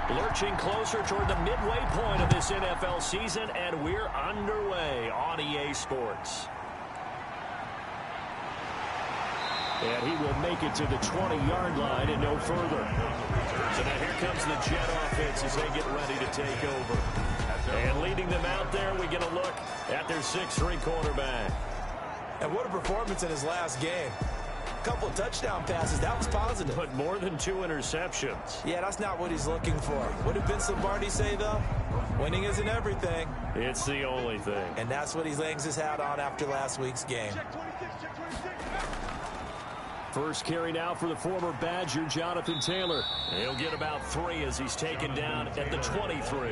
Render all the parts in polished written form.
Lurching closer toward the midway point of this NFL season, and we're underway on EA Sports. And he will make it to the 20-yard line and no further. So now here comes the Jet offense as they get ready to take over. And leading them out there, we get a look at their 6'3" quarterback. And what a performance in his last game. A couple of touchdown passes, that was positive. But more than 2 interceptions. Yeah, that's not what he's looking for. What did Vince Lombardi say, though? Winning isn't everything. It's the only thing. And that's what he hangs his hat on after last week's game. First carry now for the former Badger, Jonathan Taylor. He'll get about 3 as he's taken down at the 23.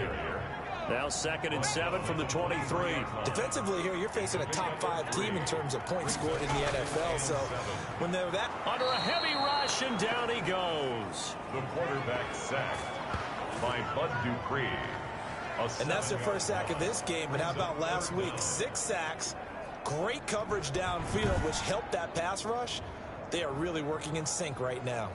Now 2nd and 7 from the 23. Defensively here, you're facing a top-5 team in terms of points scored in the NFL. So when they're that... Under a heavy rush, and down he goes. The quarterback sacked by Bud Dupree. And that's their first sack of this game. But how about last week? 6 sacks, great coverage downfield, which helped that pass rush. They are really working in sync right now.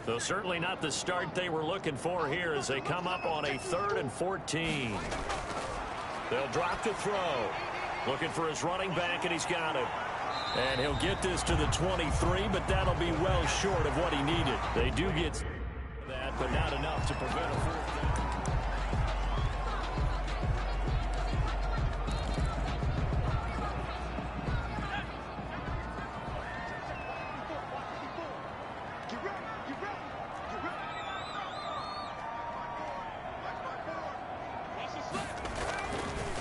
So certainly not the start they were looking for here as they come up on a 3rd and 14. They'll drop to throw. Looking for his running back, and he's got it. And he'll get this to the 23, but that'll be well short of what he needed. They do get that, but not enough to prevent a 4th down.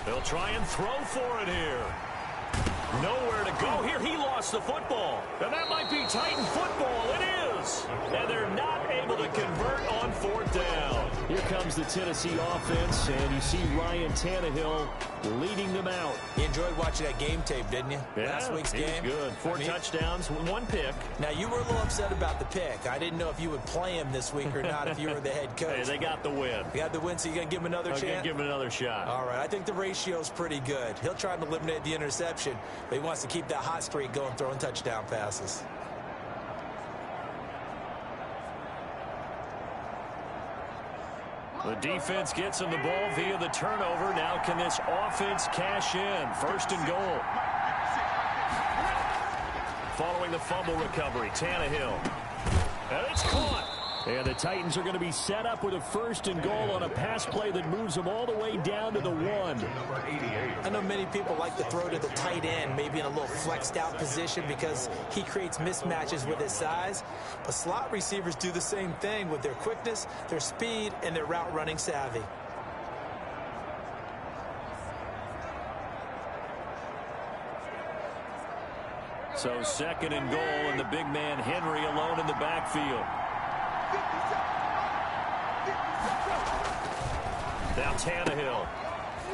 They'll try and throw for it here. Nowhere to go here. He lost the football. And that might be Titan football. It is. And they're not able to convert on 4th down. Here comes the Tennessee offense, and you see Ryan Tannehill leading them out. You enjoyed watching that game tape, didn't you? Yeah, last week's game. Good. 4 touchdowns, 1 pick. Now, you were a little upset about the pick. I didn't know if you would play him this week or not if you were the head coach. Hey, they got the win. You got the win, so you're going to give him another chance? I'm going to give him another shot. All right, I think the ratio's pretty good. He'll try to eliminate the interception, but he wants to keep that hot streak going, throwing touchdown passes. The defense gets him the ball via the turnover. Now can this offense cash in? 1st and goal. Following the fumble recovery, Tannehill. And it's caught. And the Titans are going to be set up with a 1st and goal on a pass play that moves them all the way down to the 1. I know many people like to throw to the tight end, maybe in a little flexed out position because he creates mismatches with his size. But slot receivers do the same thing with their quickness, their speed, and their route running savvy. So 2nd and goal, and the big man Henry alone in the backfield. Now Tannehill.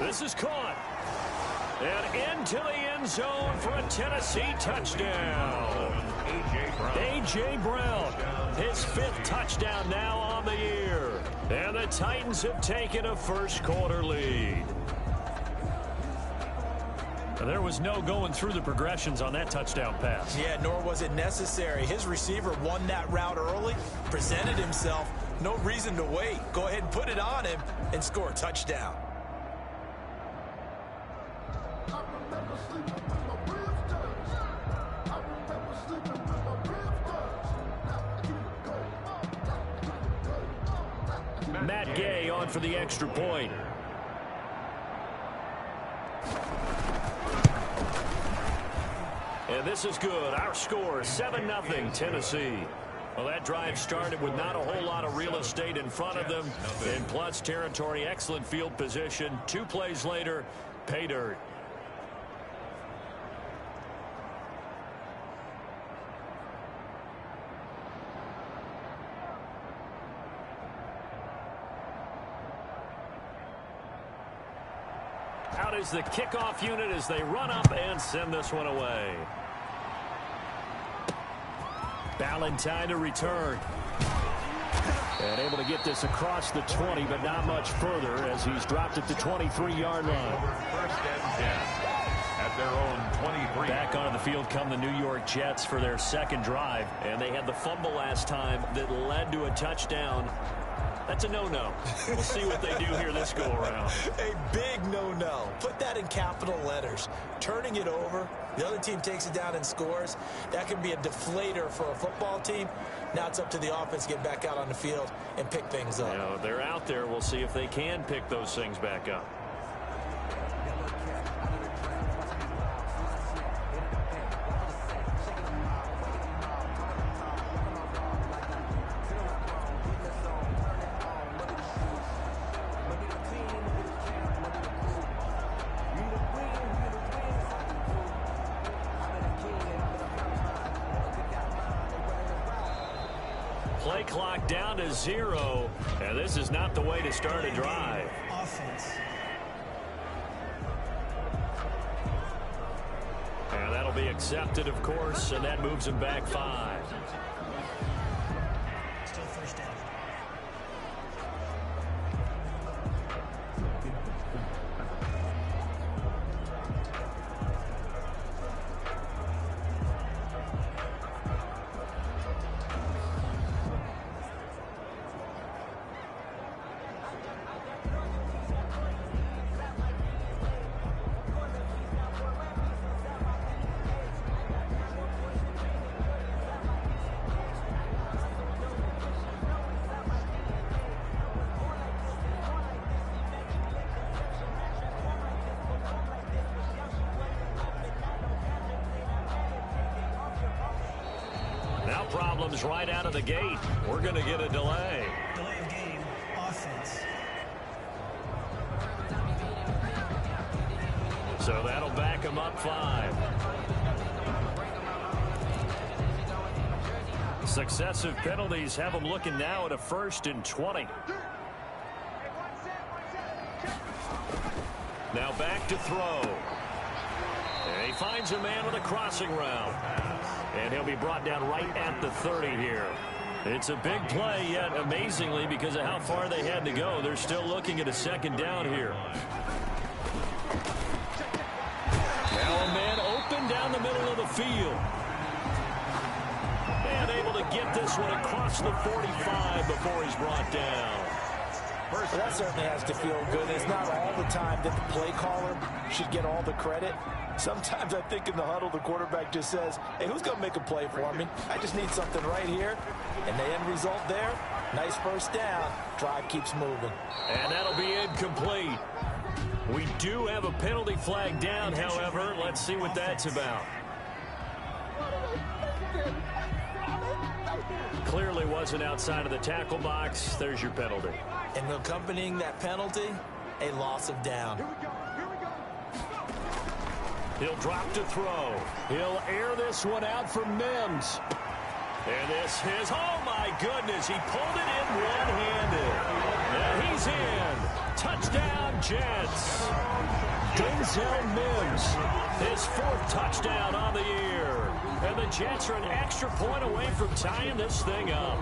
This is caught. And into the end zone for a Tennessee touchdown. A.J. Brown. His 5th touchdown now on the year. And the Titans have taken a 1st quarter lead. And there was no going through the progressions on that touchdown pass. Yeah, nor was it necessary. His receiver won that route early, presented himself. No reason to wait. Go ahead and put it on him and score a touchdown. Matt Gay on for the extra point. And this is good. Our score, 7-0 Tennessee. Well, that drive started with not a whole lot of real estate in front of them. In plus territory, excellent field position. 2 plays later, pay dirt. Out is the kickoff unit as they run up and send this one away. Ballantyne to return. And able to get this across the 20, but not much further as he's dropped at the 23-yard line. 1st and 10. at their own 23. Back onto the field come the New York Jets for their second drive. And they had the fumble last time that led to a touchdown. That's a no-no. We'll see what they do here this go-around. A big no-no. Put that in capital letters. Turning it over, the other team takes it down and scores. That can be a deflator for a football team. Now it's up to the offense to get back out on the field and pick things up. You know, they're out there. We'll see if they can pick those things back up. Play clock down to 0, and this is not the way to start a drive. Offense. And that'll be accepted, of course, and that moves him back 5. Still first down. Now problems right out of the gate. We're going to get a delay. Delay of game. Offense. So that'll back him up 5. Successive penalties have him looking now at a 1st and 20. Now back to throw. And he finds a man with a crossing route. And he'll be brought down right at the 30 here. It's a big play, yet amazingly, because of how far they had to go, they're still looking at a 2nd down here. Now a man open down the middle of the field. And able to get this one across the 45 before he's brought down. Well, that certainly has to feel good. It's not all the time that the play caller should get all the credit. Sometimes I think in the huddle, the quarterback just says, hey, who's going to make a play for me? I just need something right here. And the end result there, nice first down. Drive keeps moving. And that'll be incomplete. We do have a penalty flag down, however. Let's see what that's about. Clearly wasn't outside of the tackle box. There's your penalty. And accompanying that penalty, a loss of down. He'll drop to throw. He'll air this one out for Mims. And this is, oh my goodness, he pulled it in one-handed. And he's in. Touchdown, Jets. Denzel Mims, his 4th touchdown on the year. And the Jets are an extra point away from tying this thing up.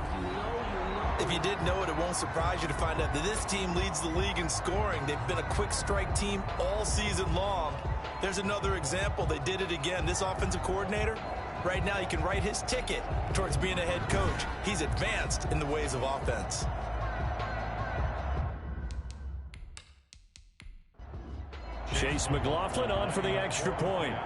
If you didn't know it, it won't surprise you to find out that this team leads the league in scoring. They've been a quick strike team all season long. There's another example. They did it again. This offensive coordinator, right now he can write his ticket towards being a head coach. He's advanced in the ways of offense. Chase McLaughlin on for the extra point.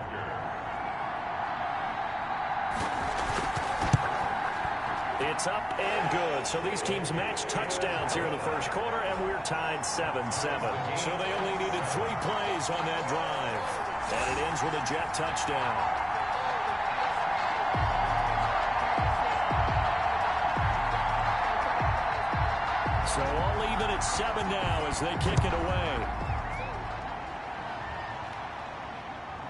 It's up and good. So these teams match touchdowns here in the first quarter, and we're tied 7-7. So they only needed 3 plays on that drive. And it ends with a Jet touchdown. So all even at 7 now as they kick it away.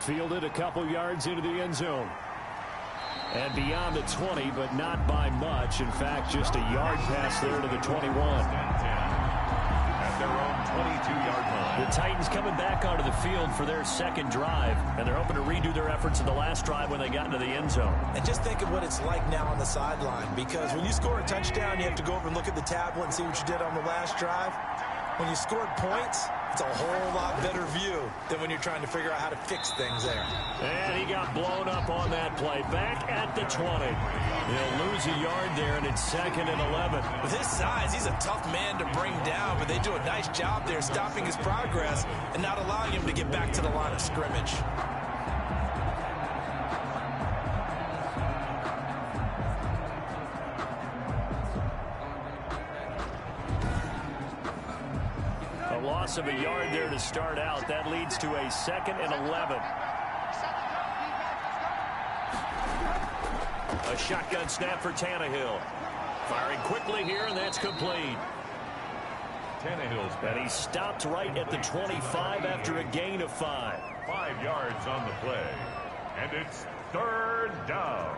Fielded a couple yards into the end zone. And beyond the 20, but not by much. In fact, just a yard pass there to the 21. At their own 22-yard line. The Titans coming back onto the field for their second drive. And they're hoping to redo their efforts in the last drive when they got into the end zone. And just think of what it's like now on the sideline. Because when you score a touchdown, you have to go over and look at the tablet and see what you did on the last drive. When you scored points, It's a whole lot better view than when you're trying to figure out how to fix things there. And he got blown up on that play. Back at the 20. He'll lose a yard there, and it's 2nd and 11. With his size, he's a tough man to bring down, but they do a nice job there stopping his progress and not allowing him to get back to the line of scrimmage. Loss of a yard there to start out. That leads to a 2nd and 11. A shotgun snap for Tannehill. Firing quickly here, and that's complete. Tannehill's back. And he stopped right at the 25 after a gain of 5. 5 yards on the play. And it's 3rd down.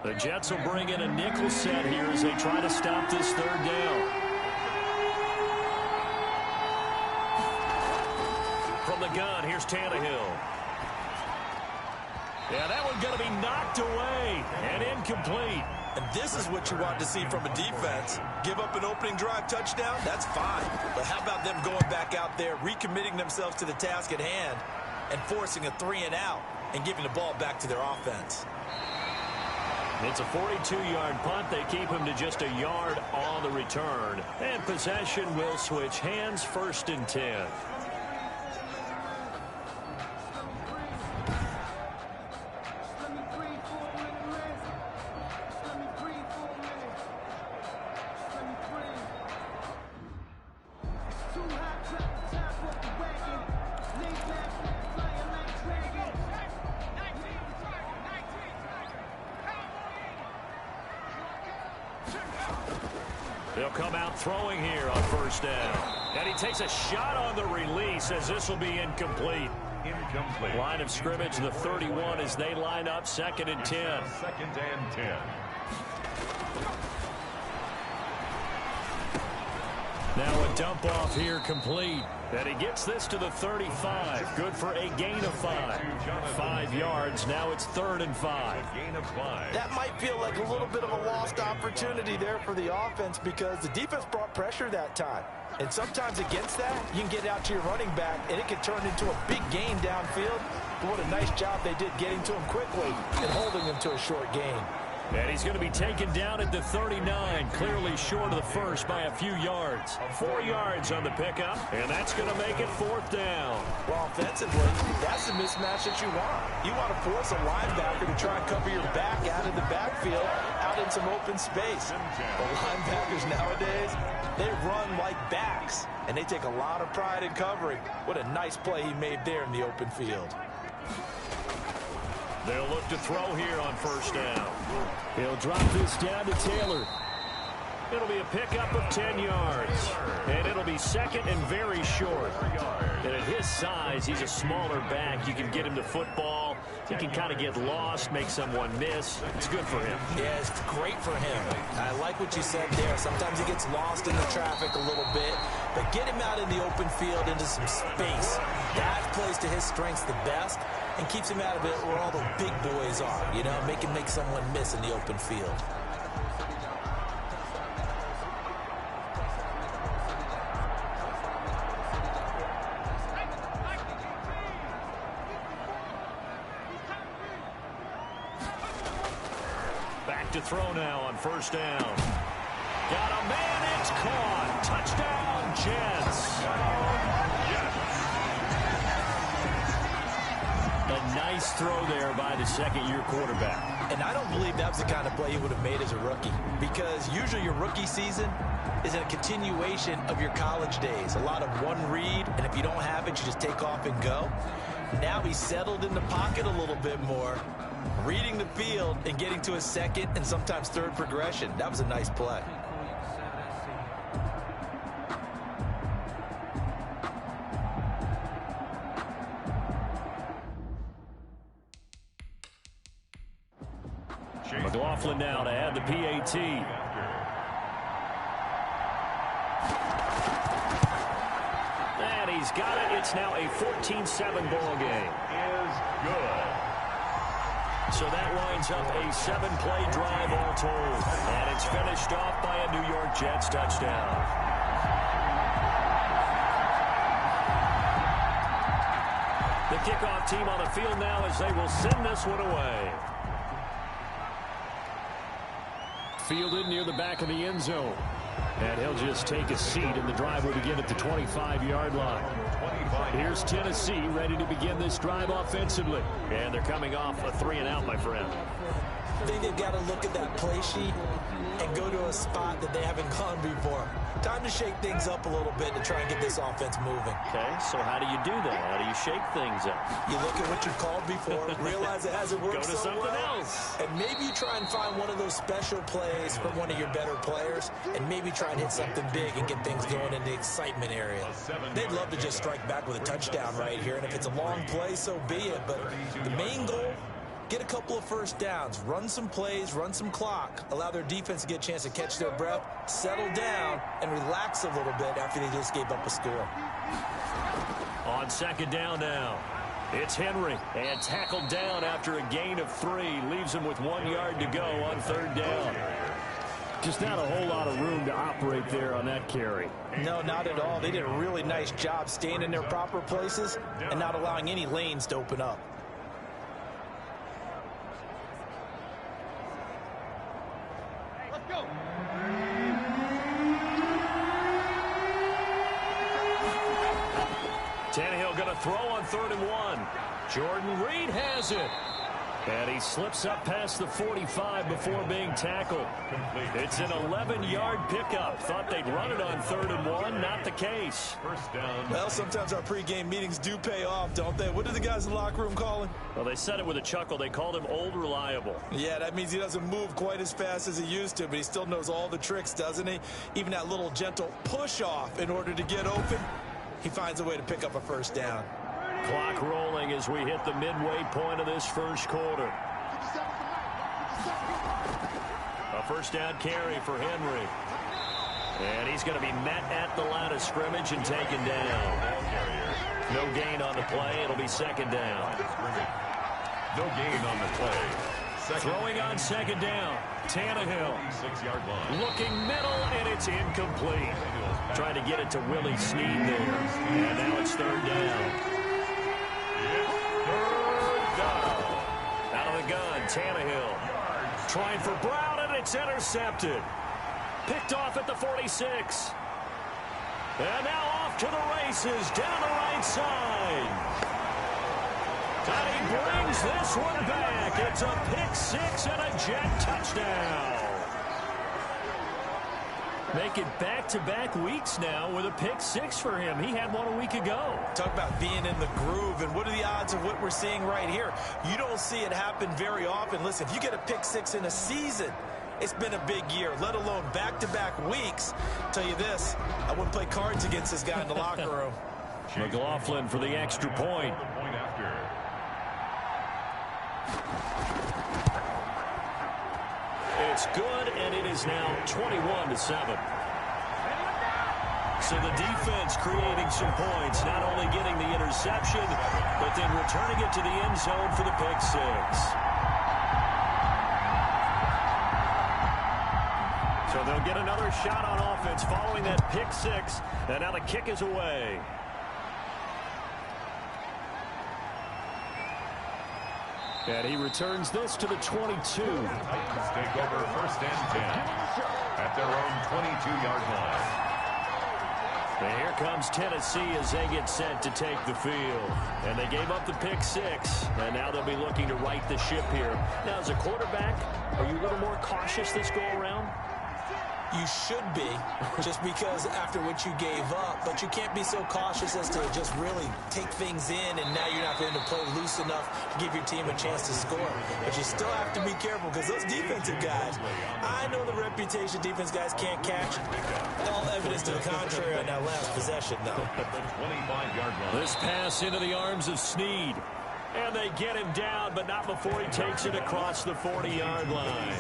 The Jets will bring in a nickel set here as they try to stop this 3rd down. From the gun, here's Tannehill. Yeah, that one's going to be knocked away and incomplete. And this is what you want to see from a defense. Give up an opening drive touchdown, that's fine. But how about them going back out there, recommitting themselves to the task at hand, and forcing a 3-and-out and giving the ball back to their offense? It's a 42-yard punt. They keep him to just a yard on the return. And possession will switch hands, 1st and 10. They'll come out throwing here on 1st down. And he takes a shot on the release as this will be incomplete. Incomplete. Line of scrimmage, the 31 as they line up 2nd and 10. 2nd and 10. Now a dump off here complete. And he gets this to the 35. Good for a gain of 5. 5 yards. Now it's 3rd and 5. Gain of 5. That might feel like a little bit of a lost opportunity there for the offense because the defense brought pressure that time. And sometimes against that, you can get out to your running back, and it can turn into a big gain downfield. But what a nice job they did getting to him quickly and holding him to a short gain. And he's going to be taken down at the 39, clearly short of the first by a few yards. 4 yards on the pickup, and that's going to make it 4th down. Well, offensively, that's the mismatch that you want. You want to force a linebacker to try and cover your back out of the backfield, out in some open space. The linebackers nowadays, they run like backs, and they take a lot of pride in covering. What a nice play he made there in the open field. They'll look to throw here on 1st down. He'll drop this down to Taylor. It'll be a pickup of 10 yards. And it'll be 2nd and very short. And at his size, he's a smaller back. You can get him to football. He can kind of get lost, make someone miss. It's good for him. Yeah, it's great for him. I like what you said there. Sometimes he gets lost in the traffic a little bit. But get him out in the open field into some space. That plays to his strengths the best and keeps him out of it where all the big boys are. You know, make someone miss in the open field. Back to throw now on 1st down. Got a man, it's caught. Touchdown, Jets. A nice throw there by the 2nd-year quarterback. And I don't believe that was the kind of play he would have made as a rookie, because usually your rookie season is a continuation of your college days. A lot of one read, and if you don't have it, you just take off and go. Now he's settled in the pocket a little bit more, reading the field and getting to his 2nd and sometimes 3rd progression. That was a nice play. McLaughlin now to add the PAT. And he's got it. It's now a 14-7 ball game. Is good. So that winds up a 7-play drive all told. And it's finished off by a New York Jets touchdown. The kickoff team on the field now as they will send this one away. Fielded near the back of the end zone. And he'll just take a seat, and the drive will begin at the 25-yard line. Here's Tennessee ready to begin this drive offensively. And they're coming off a 3-and-out, my friend. I think they've got to look at that play sheet and go to a spot that they haven't gone before. Time to shake things up a little bit to try and get this offense moving. Okay, so how do you do that? How do you shake things up? You look at what you've called before, realize it hasn't worked so well. Go to something else. And maybe you try and find one of those special plays from one of your better players, and maybe try and hit something big and get things going in the excitement area. They'd love to just strike back with a touchdown right here, and if it's a long play, so be it. But the main goal, get a couple of first downs, run some plays, run some clock, allow their defense to get a chance to catch their breath, settle down, and relax a little bit after they just gave up a score. On second down now, it's Henry, and tackled down after a gain of 3. Leaves him with 1 yard to go on third down. Just not a whole lot of room to operate there on that carry. No, not at all. They did a really nice job staying in their proper places and not allowing any lanes to open up. Tannehill going to throw on 3rd and 1. Jordan Reed has it. And he slips up past the 45 before being tackled. It's an 11-yard pickup. Thought they'd run it on 3rd and 1. Not the case. First down. Well, sometimes our pregame meetings do pay off, don't they? What do the guys in the locker room call him? Well, they said it with a chuckle. They called him Old Reliable. Yeah, that means he doesn't move quite as fast as he used to, but he still knows all the tricks, doesn't he? Even that little gentle push-off in order to get open. He finds a way to pick up a first down. Clock rolling as we hit the midway point of this first quarter. A first down carry for Henry. And he's going to be met at the line of scrimmage and taken down. No gain on the play. It'll be second down. No gain on the play. Throwing on second down. Tannehill. 6-yard line. Looking middle, and it's incomplete. Trying to get it to Willie Snead there. And now it's third down. Out of the gun, Tannehill. Trying for Brown, and it's intercepted. Picked off at the 46. And now off to the races down the right side. And he brings this one back. It's a pick 6 and a Jet touchdown. Make it back-to-back weeks now with a pick 6 for him. He had one a week ago. Talk about being in the groove, and what are the odds of what we're seeing right here? You don't see it happen very often. Listen, if you get a pick 6 in a season, it's been a big year, let alone back-to-back weeks. I'll tell you this, I wouldn't play cards against this guy in the locker room. McLaughlin for the extra point. It's good, and it is now 21-7. So the defense creating some points, not only getting the interception, but then returning it to the end zone for the pick 6. So they'll get another shot on offense following that pick 6, and now the kick is away. And he returns this to the 22. Titans take over first and 10 at their own 22-yard line. And here comes Tennessee as they get set to take the field. And they gave up the pick 6, and now they'll be looking to right the ship here. Now, as a quarterback, are you a little more cautious this go-around? You should be, just because after what you gave up, but you can't be so cautious as to just really take things in, and now you're not going to play loose enough to give your team a chance to score. But you still have to be careful, because those defensive guys, I know the reputation defense guys can't catch. All evidence to the contrary on that last possession, though. This pass into the arms of Snead. And they get him down, but not before he takes it across the 40-yard line.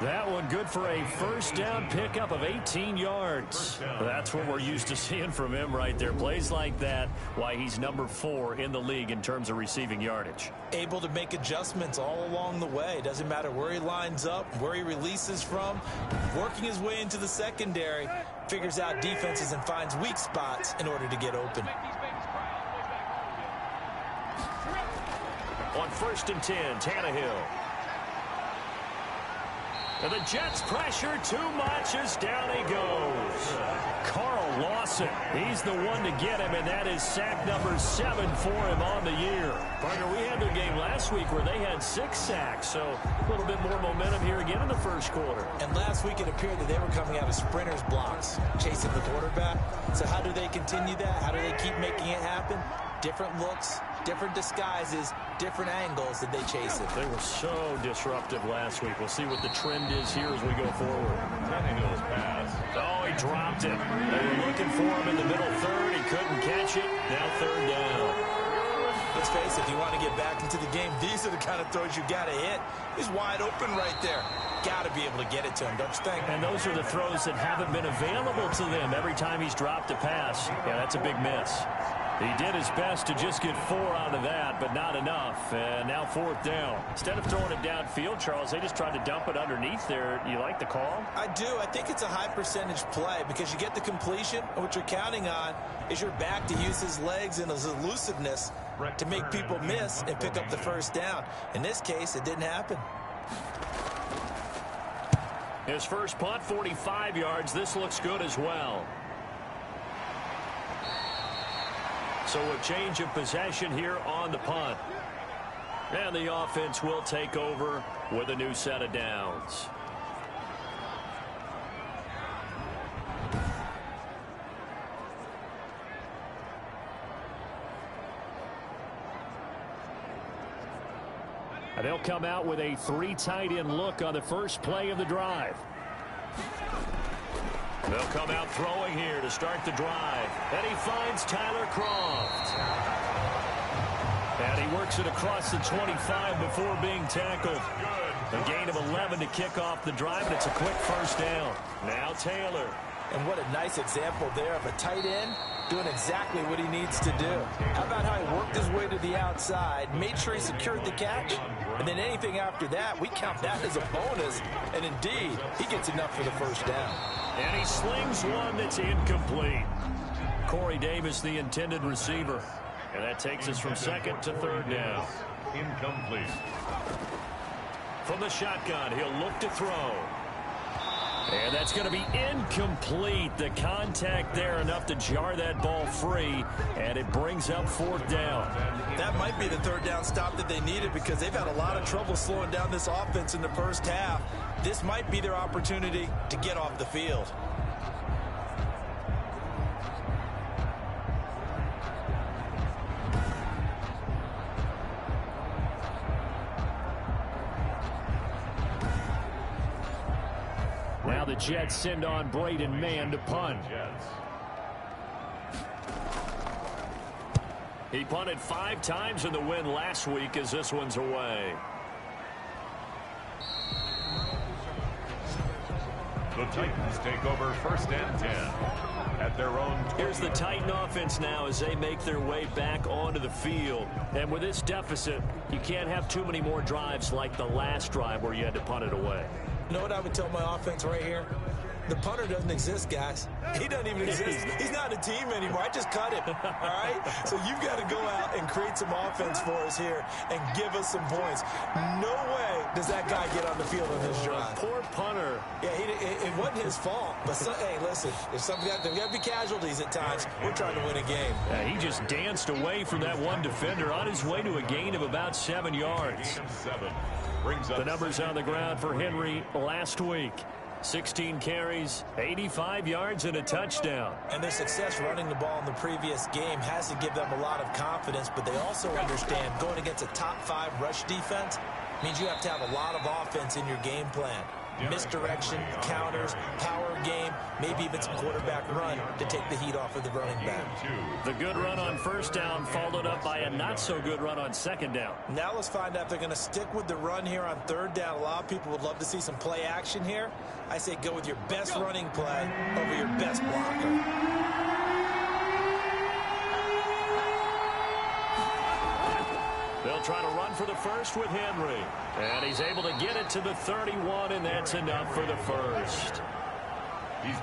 That one good for a first down pickup of 18 yards. That's what we're used to seeing from him right there. Plays like that, why he's number 4 in the league in terms of receiving yardage. Able to make adjustments all along the way. Doesn't matter where he lines up, where he releases from. Working his way into the secondary, figures out defenses and finds weak spots in order to get open. On 1st and 10, Tannehill. And the Jets pressure too much as down he goes. Carl Lawson, he's the one to get him, and that is sack number 7 for him on the year. Partner, we had their game last week where they had 6 sacks, so a little bit more momentum here again in the first quarter. And last week it appeared that they were coming out of sprinters blocks, chasing the quarterback. So how do they continue that? How do they keep making it happen? Different looks, different disguises, different angles that they chase it. They were so disruptive last week. We'll see what the trend is here as we go forward. Tannehill's pass. Oh, he dropped it. They were looking for him in the middle third. He couldn't catch it. Now 3rd down. Let's face it, if you want to get back into the game, these are the kind of throws you got to hit. He's wide open right there. Got to be able to get it to him, don't you think? And those are the throws that haven't been available to them every time he's dropped a pass. Yeah, that's a big miss. He did his best to just get 4 out of that, but not enough. And now 4th down. Instead of throwing it downfield, Charles, they just tried to dump it underneath there. You like the call? I do. I think it's a high percentage play because you get the completion, and what you're counting on is your back to use his legs and his elusiveness to make people miss and pick up the 1st down. In this case, it didn't happen. His first punt, 45 yards. This looks good as well. So a change of possession here on the punt. And the offense will take over with a new set of downs. And they'll come out with a 3 tight end look on the first play of the drive. They'll come out throwing here to start the drive. And he finds Tyler Croft. And he works it across the 25 before being tackled. A gain of 11 to kick off the drive, and it's a quick 1st down. Now Taylor. And what a nice example there of a tight end doing exactly what he needs to do. How about how he worked his way to the outside, made sure he secured the catch, and then anything after that, we count that as a bonus. And indeed, he gets enough for the 1st down. And he slings one that's incomplete. Corey Davis, the intended receiver. And that takes us from 2nd to 3rd down. Incomplete. From the shotgun, he'll look to throw. And that's going to be incomplete. The contact there enough to jar that ball free, and it brings up 4th down. That might be the 3rd down stop that they needed because they've had a lot of trouble slowing down this offense in the first half. This might be their opportunity to get off the field. Now the Jets send on Braden Mann to punt. He punted 5 times in the win last week as this one's away. The Titans take over 1st and 10 at their own 20. Here's the Titan offense now as they make their way back onto the field. And with this deficit, you can't have too many more drives like the last drive where you had to punt it away. You know what I would tell my offense right here? The punter doesn't exist, guys. He doesn't even exist. He's not a team anymore. I just cut him, all right? So you've got to go out and create some offense for us here and give us some points. No way does that guy get on the field on this drive. Poor punter. Yeah, it wasn't his fault. But, hey, listen, there's got to be casualties at times. We're trying to win a game. Yeah, he just danced away from that one defender on his way to a gain of about 7 yards. The numbers on the ground for Henry last week. 16 carries, 85 yards, and a touchdown. And their success running the ball in the previous game has to give them a lot of confidence, but they also understand going against a top 5 rush defense means you have to have a lot of offense in your game plan. misdirection, counters, power game, maybe even some quarterback run to take the heat off of the running back. The good run on first down followed up by a not-so-good run on second down. Now let's find out if they're going to stick with the run here on third down. A lot of people would love to see some play action here. I say go with your best running play over your best blocker. They'll try to run for the first with Henry. And he's able to get it to the 31, and that's enough for the first.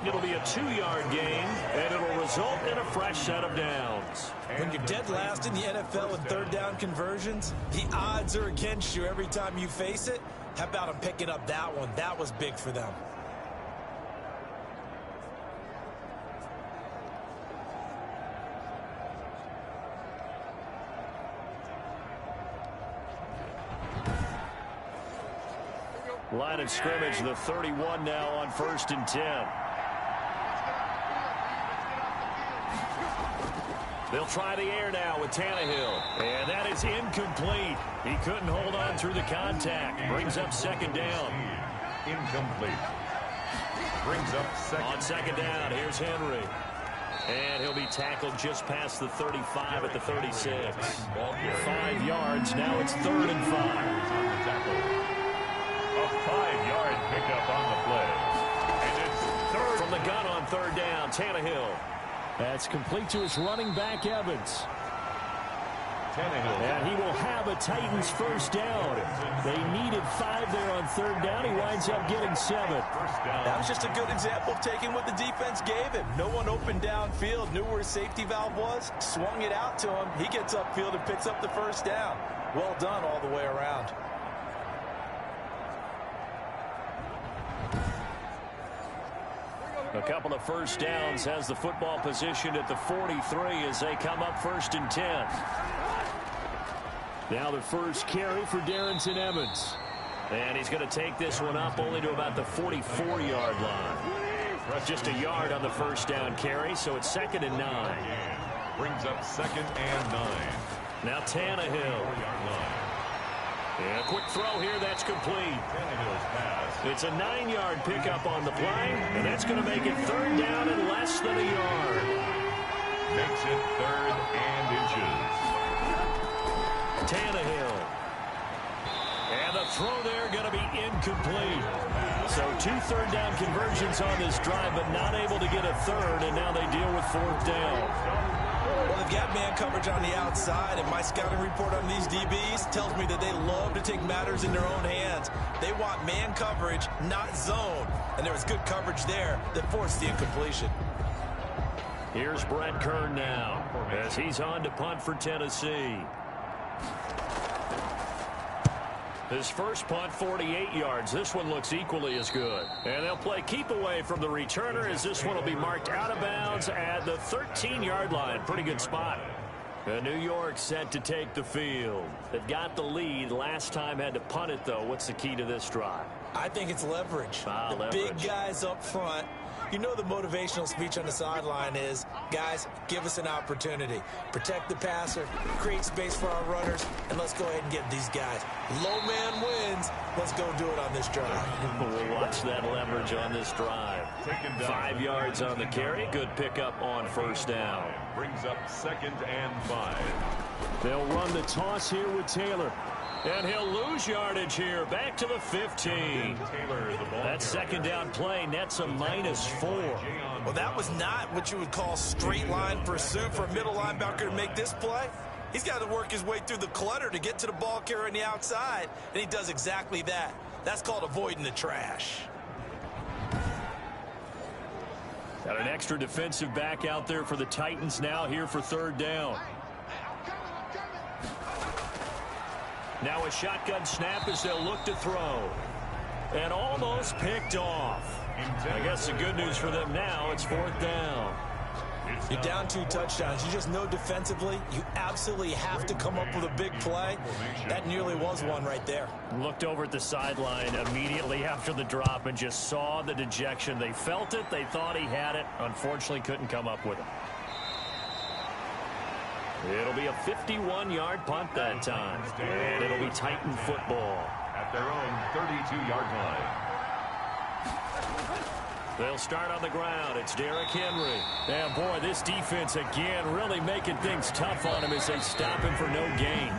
It'll be a 2-yard gain, and it'll result in a fresh set of downs. When you're dead last in the NFL in third down conversions, the odds are against you every time you face it. How about them picking up that one? That was big for them. Line of scrimmage, the 31 now on 1st and 10. They'll try the air now with Tannehill. And that is incomplete. He couldn't hold on through the contact. Brings up second down. Incomplete. Brings up second. On second down, here's Henry. And he'll be tackled just past the 35 at the 36. 5 yards, now it's 3rd and 5. A 5-yard pickup on the play. And it's third. From the gun on third down, Tannehill. That's complete to his running back, Evans. And he will have a Titans first down. They needed 5 there on third down. He winds up getting 7. That was just a good example of taking what the defense gave him. No one opened downfield, knew where his safety valve was, swung it out to him. He gets upfield and picks up the first down. Well done all the way around. A couple of first downs has the football positioned at the 43 as they come up 1st and 10. Now the first carry for Darrington Evans. And he's going to take this one up only to about the 44-yard line. Just a yard on the first down carry, so it's 2nd and 9. Brings up 2nd and 9. Now Tannehill. And a quick throw here, that's complete. It's a 9-yard pickup on the play, and that's going to make it 3rd down and less than a yard. Makes it 3rd and inches. Tannehill. And the throw there going to be incomplete. So 2 third down conversions on this drive, but not able to get a third, and now they deal with 4th down. Well, they've got man coverage on the outside, and my scouting report on these DBs tells me that they love to take matters in their own hands. They want man coverage, not zone. And there was good coverage there that forced the incompletion. Here's Brett Kern now as he's on to punt for Tennessee. His first punt, 48 yards. This one looks equally as good. And they'll play keep away from the returner as this one will be marked out of bounds at the 13-yard line. Pretty good spot. And New York set to take the field. They've got the lead. Last time had to punt it, though. What's the key to this drive? I think it's leverage. Leverage. Big guys up front. You know the motivational speech on the sideline is, guys, give us an opportunity. Protect the passer, create space for our runners, and let's go ahead and get these guys. Low man wins. Let's go do it on this drive. We'll watch that leverage on this drive. 5 yards on the carry. Good pickup on first down. Brings up 2nd and 5. They'll run the toss here with Taylor. And he'll lose yardage here. Back to the 15. That second down play nets a -4. Well, that was not what you would call straight line pursuit for a middle linebacker to make this play. He's got to work his way through the clutter to get to the ball carrier on the outside, and he does exactly that. That's called avoiding the trash. Got an extra defensive back out there for the Titans now here for 3rd down. Now a shotgun snap as they'll look to throw. And almost picked off. I guess the good news for them now, it's 4th down. You're down 2 touchdowns. You just know defensively you absolutely have to come up with a big play. That nearly was one right there. Looked over at the sideline immediately after the drop and just saw the dejection. They felt it. They thought he had it. Unfortunately, couldn't come up with it. It'll be a 51-yard punt that time. And it'll be Titan football. At their own 32-yard line. They'll start on the ground. It's Derrick Henry. And, boy, this defense, again, really making things tough on him as they stop him for no gain.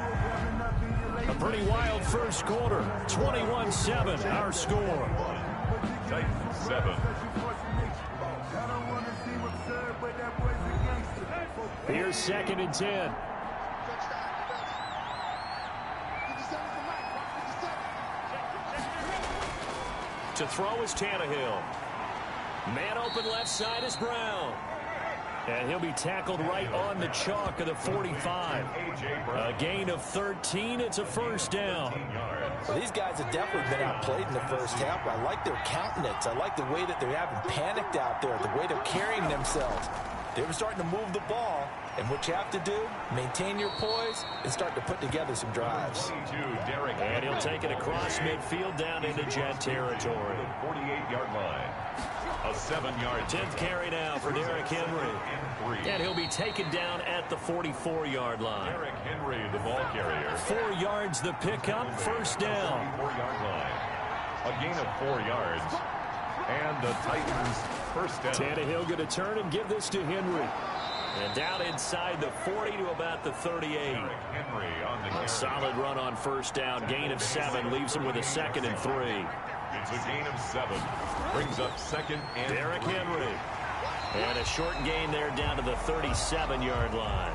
A pretty wild first quarter. 21-7, our score. Titans 7. Here's 2nd and 10. To throw is Tannehill. Man open left side is Brown. And he'll be tackled right on the chalk of the 45. A gain of 13. It's a first down. Well, these guys have definitely been outplayed in the first half. I like their countenance. I like the way that they haven't panicked out there, the way they're carrying themselves. They were starting to move the ball. And what you have to do, maintain your poise and start to put together some drives. And he'll take it across midfield down into Jet territory. 48-yard line. A 7-yard 10th carry now for Derrick Henry. And he'll be taken down at the 44-yard line. Derrick Henry, the ball carrier. 4 yards the pickup, first down. 44-yard line. A gain of 4 yards. And the Titans first down. Tannehill going to turn and give this to Henry. And down inside the 40 to about the 38. Henry on the A solid run on first down. Gain of 7 leaves him with a 2nd and 3. It's a gain of 7. Brings up 2nd and Derrick Henry. And a short gain there down to the 37-yard line.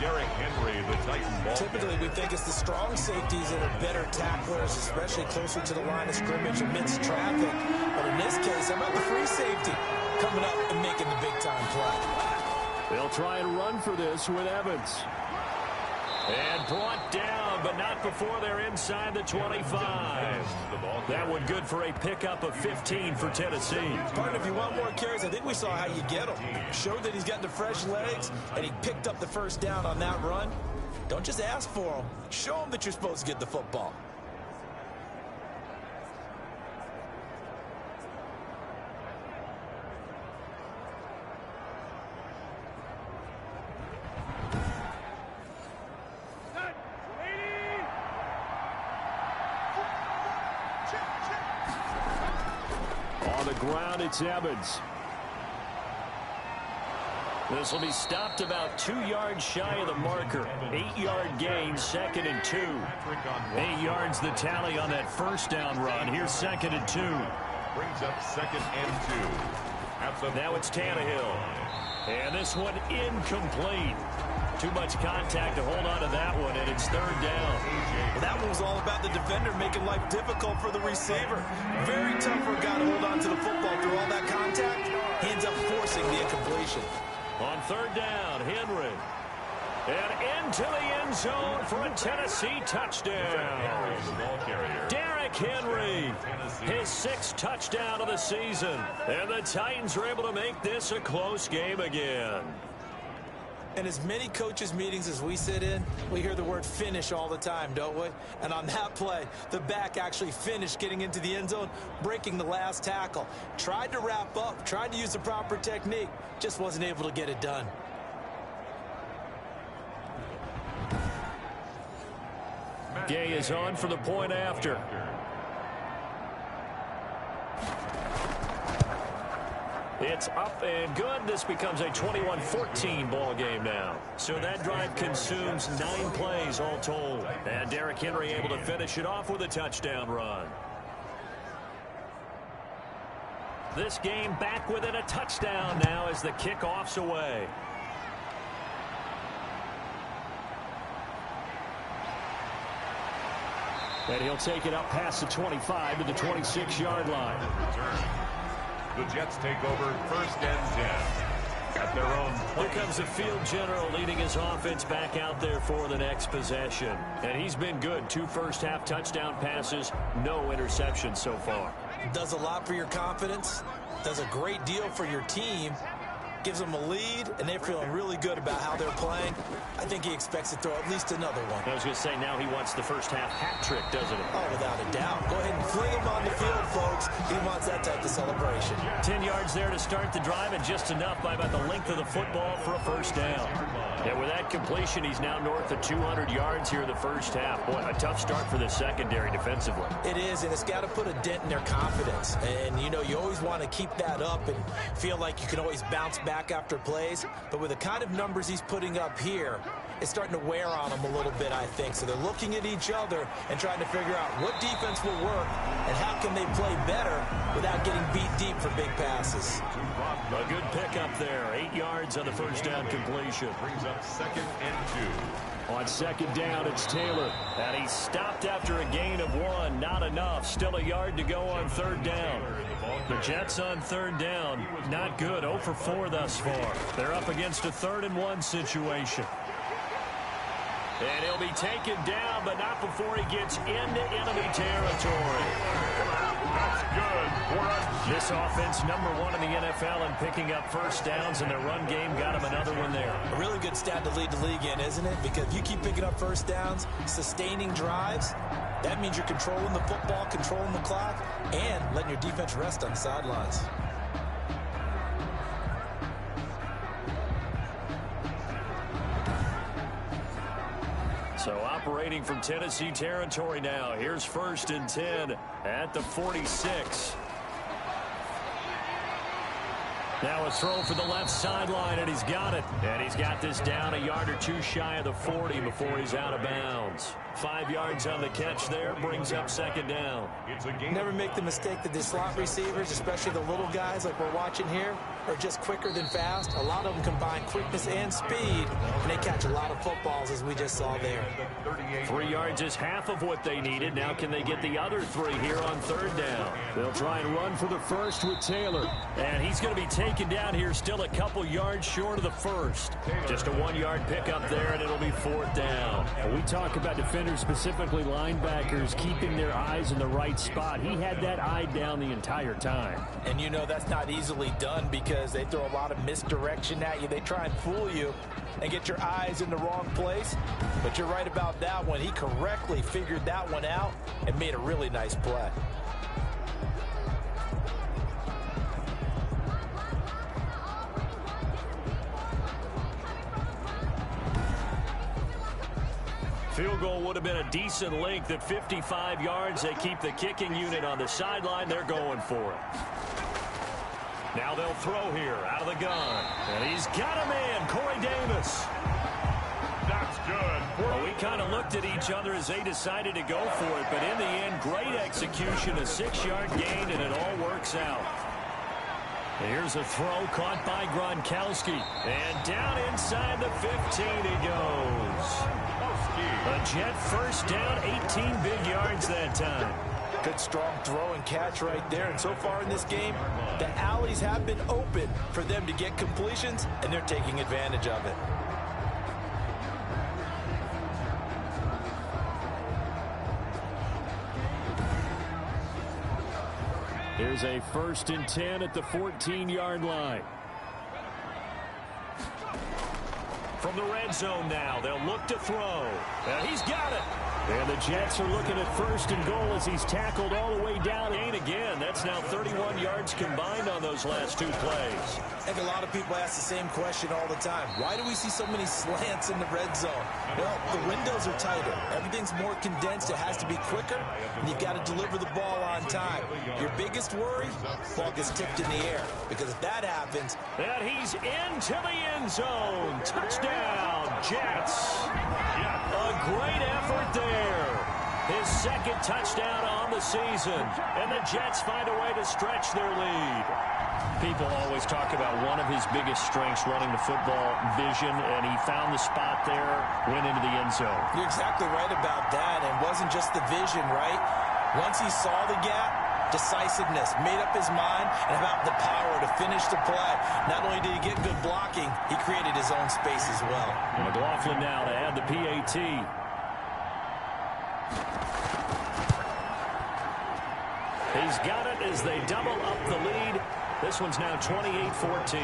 Derrick Henry, the Titan ball. Typically, we think it's the strong safeties that are better tacklers, especially closer to the line of scrimmage amidst traffic. But in this case, how about the free safety coming up and making the big-time play? They'll try and run for this with Evans. And brought down, but not before they're inside the 25. That one good for a pickup of 15 for Tennessee. Partner, if you want more carries, I think we saw how you get him. Showed that he's got the fresh legs, and he picked up the first down on that run. Don't just ask for him. Show him that you're supposed to get the football. Ground, it's Evans. This will be stopped about 2 yards shy of the marker. 8-yard gain, 2nd and 2. 8 yards the tally on that first down run. Here's 2nd and 2. Brings up 2nd and 2. Now it's Tannehill. And this one incomplete. Too much contact to hold on to that one, and it's 3rd down. Well, that one was all about the defender making life difficult for the receiver. Very tough for a guy to hold on to the football through all that contact. He ends up forcing the incompletion. On 3rd down, Henry. And into the end zone for a Tennessee touchdown. Derrick Henry, his 6th touchdown of the season. And the Titans are able to make this a close game again. In as many coaches' meetings as we sit in, we hear the word finish all the time, don't we? And on that play, the back actually finished getting into the end zone, breaking the last tackle. Tried to wrap up, tried to use the proper technique, just wasn't able to get it done. Gay is on for the point after. It's up and good. This becomes a 21-14 ball game now. So that drive consumes 9 plays all told. And Derrick Henry able to finish it off with a touchdown run. This game back within a touchdown now as the kickoff's away. And he'll take it up past the 25 to the 26-yard line. The Jets take over 1st and 10 at their own place. Here comes the field general leading his offense back out there for the next possession. And he's been good. 2 first-half touchdown passes, no interceptions so far. Does a lot for your confidence, does a great deal for your team, gives them a lead, and they're feeling really good about how they're playing. I think he expects to throw at least another one. I was going to say, now he wants the first-half hat trick, doesn't he? Oh, without a doubt. Go ahead and fling him on the field, folks. He wants that type of celebration. 10 yards there to start the drive, and just enough by about the length of the football for a first down. And with that completion, he's now north of 200 yards here in the first half. Boy, a tough start for the secondary defensively. It is, and it's got to put a dent in their confidence. And, you know, you always want to keep that up and feel like you can always bounce back after plays. But with the kind of numbers he's putting up here, it's starting to wear on them a little bit, I think. So they're looking at each other and trying to figure out what defense will work and how can they play better without getting beat deep for big passes. A good pickup there. 8 yards on the first down completion. Brings up 2nd and 2. On 2nd down, it's Taylor. And he stopped after a gain of 1. Not enough. Still a yard to go on 3rd down. The Jets on 3rd down. Not good. 0 for 4 thus far. They're up against a 3rd and 1 situation. And he'll be taken down, but not before he gets into enemy territory. That's good for a This offense, #1 in the NFL in picking up first downs, and their run game got him another one there. A really good stat to lead the league in, isn't it? Because if you keep picking up first downs, sustaining drives, that means you're controlling the football, controlling the clock, and letting your defense rest on the sidelines. So operating from Tennessee territory now. Here's 1st and 10 at the 46. Now a throw for the left sideline, and he's got it. And he's got this down a yard or 2 shy of the 40 before he's out of bounds. 5 yards on the catch there, brings up 2nd down. Never make the mistake that the slot receivers, especially the little guys like we're watching here, are just quicker than fast. A lot of them combine quickness and speed, and they catch a lot of footballs, as we just saw there. 3 yards is half of what they needed. Now can they get the other 3 here on 3rd down? They'll try and run for the first with Taylor. And he's going to be taken down here, still a couple yards short of the first. Just a 1-yard pickup there, and it'll be 4th down. We talk about defenders, specifically linebackers, keeping their eyes in the right spot. He had that eye down the entire time. And you know that's not easily done because they throw a lot of misdirection at you. They try and fool you and get your eyes in the wrong place. But you're right about that one. He correctly figured that one out and made a really nice play. Field goal would have been a decent length at 55 yards. They keep the kicking unit on the sideline. They're going for it. Now they'll throw here out of the gun. And he's got a man, Corey Davis. That's good. Well, we kind of looked at each other as they decided to go for it. But in the end, great execution, a 6-yard gain, and it all works out. Here's a throw caught by Gronkowski. And down inside the 15 he goes. A Jet first down, 18 big yards that time. Good strong throw and catch right there. And so far in this game, the alleys have been open for them to get completions, and they're taking advantage of it. Here's a 1st and 10 at the 14-yard line. From the red zone now, they'll look to throw. And he's got it. And the Jets are looking at 1st and goal as he's tackled all the way down. Ain't again. That's now 31 yards combined on those last 2 plays. I think a lot of people ask the same question all the time. Why do we see so many slants in the red zone? Well, the windows are tighter. Everything's more condensed. It has to be quicker, and you've got to deliver the ball on time. Your biggest worry, ball gets tipped in the air, because if that happens... And he's into the end zone. Touchdown, Jets. A great effort there. His 2nd touchdown on the season. And the Jets find a way to stretch their lead. People always talk about one of his biggest strengths, running the football, vision, and he found the spot there, went into the end zone. You're exactly right about that. And it wasn't just the vision, right? Once he saw the gap, decisiveness, made up his mind, and about the power to finish the play. Not only did he get good blocking, he created his own space as well. McLaughlin now to add the PAT. He's got it as they double up the lead. This one's now 28-14.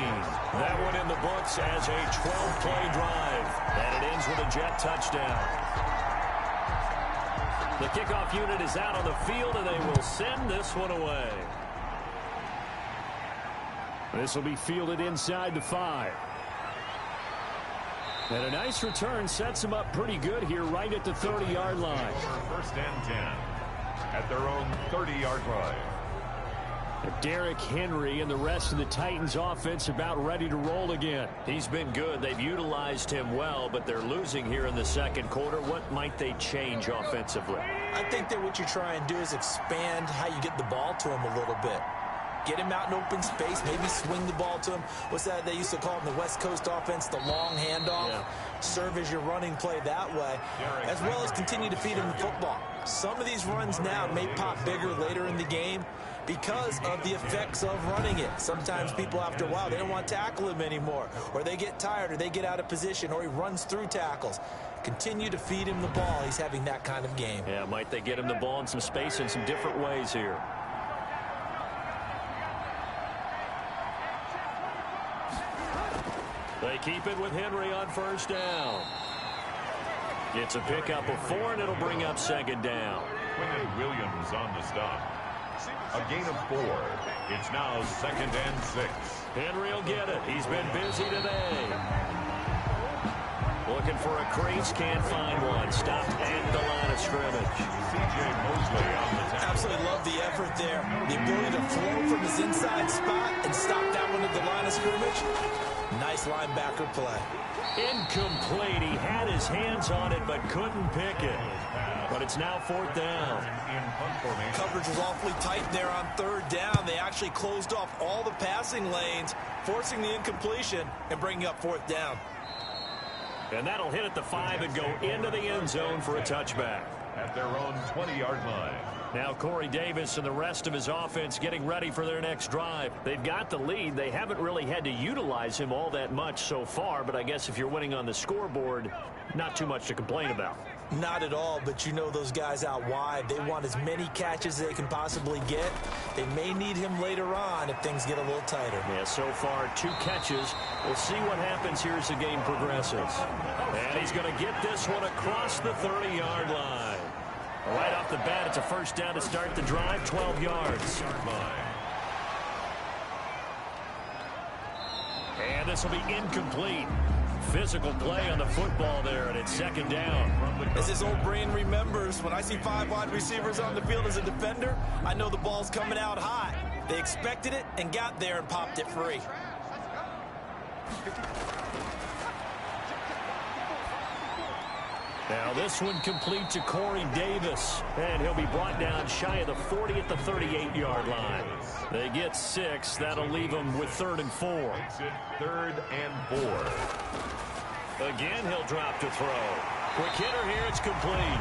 That one in the books as a 12-play drive. And it ends with a Jet touchdown. The kickoff unit is out on the field, and they will send this one away. This will be fielded inside the 5. And a nice return sets them up pretty good here right at the 30-yard line. First and 10 at their own 30-yard line. Derrick Henry and the rest of the Titans offense about ready to roll again. He's been good. They've utilized him well, but they're losing here in the second quarter. What might they change offensively? I think that what you try and do is expand how you get the ball to him a little bit. Get him out in open space, maybe swing the ball to him. What's that they used to call in the West Coast offense, the long handoff? Yeah. Serve as your running play that way, as well as continue to feed him the football. Some of these runs now may pop bigger later in the game because of the effects of running it. Sometimes people, after a while, they don't want to tackle him anymore, or they get tired, or they get out of position, or he runs through tackles. Continue to feed him the ball. He's having that kind of game. Yeah, might they get him the ball in some space in some different ways here? They keep it with Henry on first down. It's a pickup of 4, and it'll bring up second down. Quinn Williams on the stop. A gain of 4. It's now second and 6. Henry will get it. He's been busy today. Looking for a crease, can't find one. Stopped at the line of scrimmage. C.J. Mosley on the tackle. Absolutely love the effort there. The ability to flow from his inside spot and stop that one at the line of scrimmage. Nice linebacker play. Incomplete. He had his hands on it but couldn't pick it. But it's now fourth down. Coverage was awfully tight there on third down. They actually closed off all the passing lanes, forcing the incompletion and bringing up fourth down. And that'll hit at the 5 and go into the end zone for a touchback. At their own 20-yard line. Now Corey Davis and the rest of his offense getting ready for their next drive. They've got the lead. They haven't really had to utilize him all that much so far, but I guess if you're winning on the scoreboard, not too much to complain about. Not at all, but you know those guys out wide, they want as many catches as they can possibly get. They may need him later on if things get a little tighter. Yeah, so far 2 catches. We'll see what happens here as the game progresses. And he's going to get this one across the 30-yard line. Right off the bat, it's a first down to start the drive, 12 yards. And this will be incomplete. Physical play on the football there, and it's second down. As his old brain remembers, when I see 5 wide receivers on the field as a defender, I know the ball's coming out hot. They expected it and got there and popped it free. Now this one complete to Corey Davis, and he'll be brought down shy of the 40 at the 38-yard line. They get 6. That'll leave them with 3rd and 4. Makes it 3rd and 4. Again, he'll drop to throw. Quick hitter here, it's complete.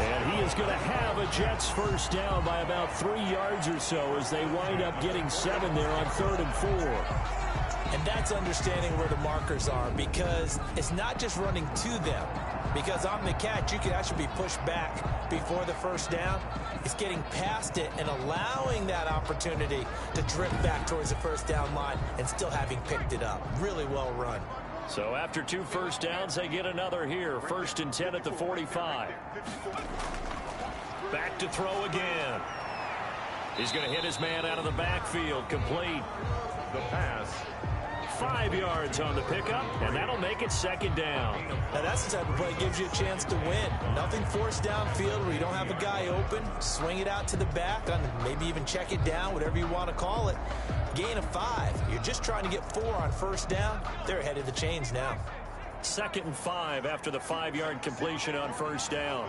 And he is going to have a Jets first down by about 3 yards or so as they wind up getting 7 there on 3rd and 4. And that's understanding where the markers are, because it's not just running to them. Because on the catch, you can actually be pushed back before the first down. It's getting past it and allowing that opportunity to drift back towards the first down line and still having picked it up. Really well run. So after 2 first downs, they get another here. 1st and 10 at the 45. Back to throw again. He's going to hit his man out of the backfield. Complete. The pass. 5 yards on the pickup, and that'll make it second down. Now that's the type of play that gives you a chance to win. Nothing forced downfield where you don't have a guy open. Swing it out to the back, maybe even check it down, whatever you want to call it. Gain of 5. You're just trying to get 4 on first down. They're ahead of the chains now. 2nd and 5 after the 5-yard completion on first down.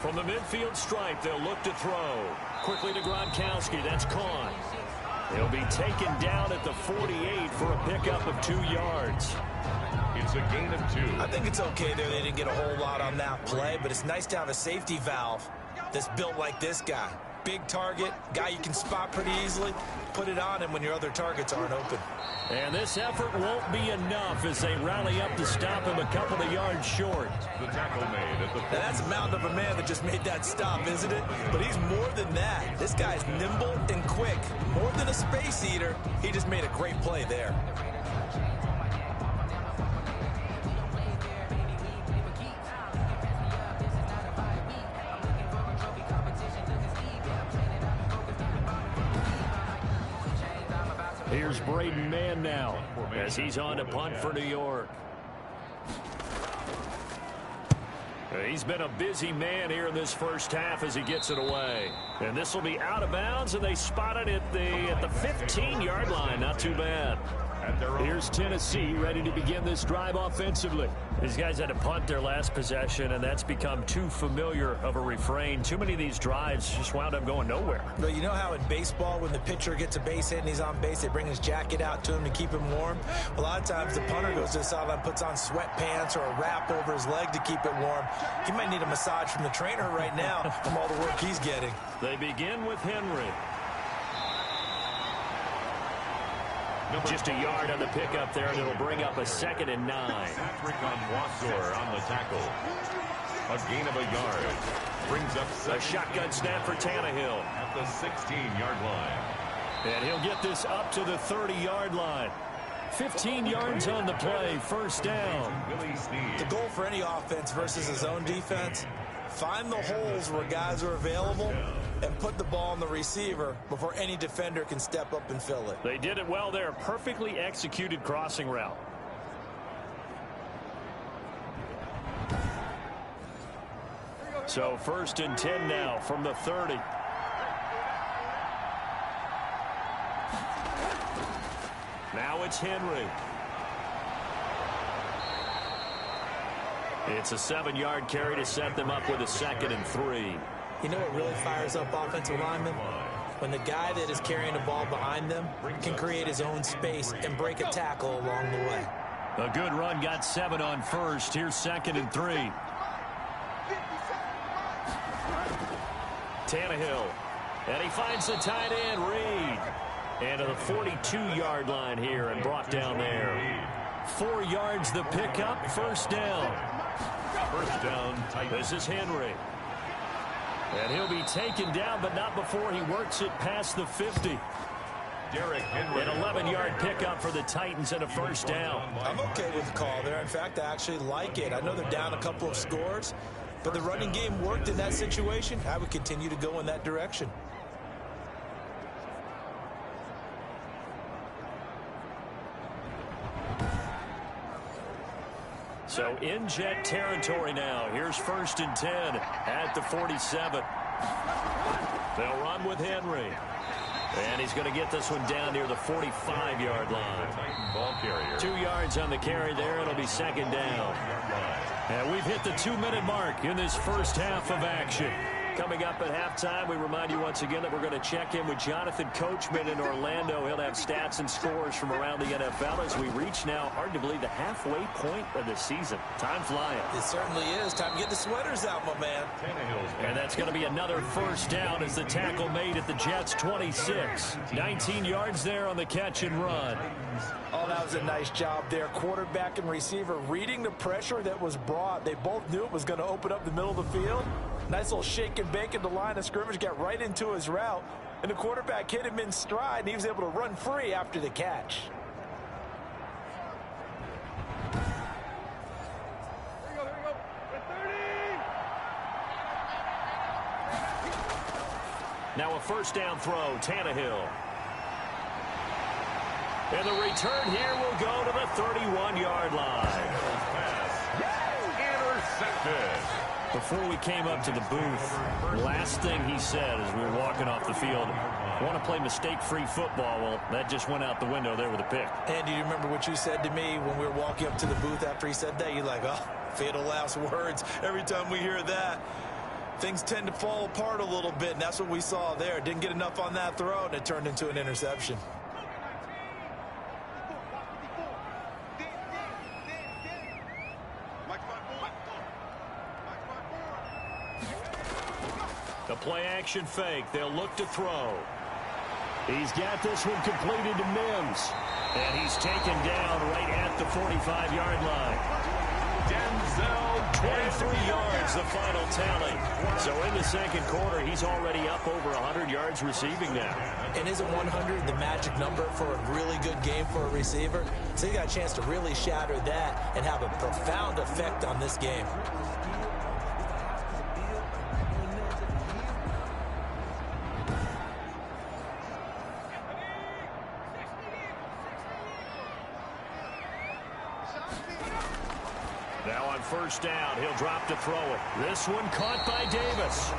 From the midfield stripe, they'll look to throw. Quickly to Gronkowski. That's caught. He'll be taken down at the 48 for a pickup of 2 yards. It's a gain of 2. I think it's okay there. They didn't get a whole lot on that play, but it's nice to have a safety valve that's built like this guy. Big target, guy you can spot pretty easily. Put it on him when your other targets aren't open. And this effort won't be enough as they rally up to stop him a couple of yards short. The tackle made at the 40. Now that's a mountain of a man that just made that stop, isn't it? But he's more than that. This guy's nimble and quick. More than a space eater, he just made a great play there. Here's Braden Mann now as he's on to punt for New York. He's been a busy man here in this first half as he gets it away. And this will be out of bounds, and they spot it at the 15-yard line. Not too bad. Here's Tennessee ready to begin this drive offensively. These guys had to punt their last possession, and that's become too familiar of a refrain. Too many of these drives just wound up going nowhere. But you know how in baseball, when the pitcher gets a base hit and he's on base, they bring his jacket out to him to keep him warm? A lot of times the punter goes to the sideline, puts on sweatpants or a wrap over his leg to keep it warm. He might need a massage from the trainer right now from all the work he's getting. They begin with Henry. Just a yard on the pickup there, and it'll bring up a 2nd and 9. Patrick on the tackle. A gain of a yard. Brings up a shotgun snap for Tannehill. At the 16-yard line. And he'll get this up to the 30-yard line. 15 yards on the play, first down. The goal for any offense versus a zone defense, find the holes where guys are available and put the ball on the receiver before any defender can step up and fill it. They did it well there. Perfectly executed crossing route. So 1st and 10 now from the 30. Now it's Henry. It's a 7-yard carry to set them up with a 2nd and 3. You know what really fires up offensive linemen? When the guy that is carrying the ball behind them can create his own space and break a tackle along the way. A good run, got 7 on first. Here's 2nd and 3. Tannehill. And he finds the tight end, Reed. And to the 42-yard line here and brought down there. 4 yards the pickup, first down. First down, this is Henry. And he'll be taken down, but not before he works it past the 50. Derrick Henry. An 11-yard pickup for the Titans and a first down. I'm okay with the call there. In fact, I actually like it. I know they're down a couple of scores, but the running game worked in that situation. I would continue to go in that direction. So in jet territory now. Here's 1st and 10 at the 47. They'll run with Henry. And he's going to get this one down near the 45-yard line. Ball carrier. 2 yards on the carry there. It'll be 2nd down. And we've hit the 2-minute mark in this first half of action. Coming up at halftime, we remind you once again that we're going to check in with Jonathan Coachman in Orlando. He'll have stats and scores from around the NFL as we reach now, hard to believe, the halfway point of the season. Time flying. It certainly is. Time to get the sweaters out, my man. And that's going to be another first down as the tackle made at the Jets' 26. 19 yards there on the catch and run. Oh, that was a nice job there. Quarterback and receiver reading the pressure that was brought. They both knew it was going to open up the middle of the field. Nice little shake and bake at the line of scrimmage, got right into his route, and the quarterback hit him in stride, and he was able to run free after the catch. Here we go. 30! Now a first down throw, Tannehill. And the return here will go to the 31-yard line. Intercepted. Before we came up to the booth, last thing he said as we were walking off the field, I want to play mistake-free football. Well, that just went out the window there with a pick. And do you remember what you said to me when we were walking up to the booth after he said that? You're like, oh, fatal last words. Every time we hear that, things tend to fall apart a little bit, and that's what we saw there. Didn't get enough on that throw, and it turned into an interception. The play-action fake. They'll look to throw. He's got this one completed to Mims. And he's taken down right at the 45-yard line. Denzel, 23 yards, the final tally. So in the second quarter, he's already up over 100 yards receiving now. And isn't 100 the magic number for a really good game for a receiver? So he got a chance to really shatter that and have a profound effect on this game. first down. He'll drop to throw it. This one caught by Davis.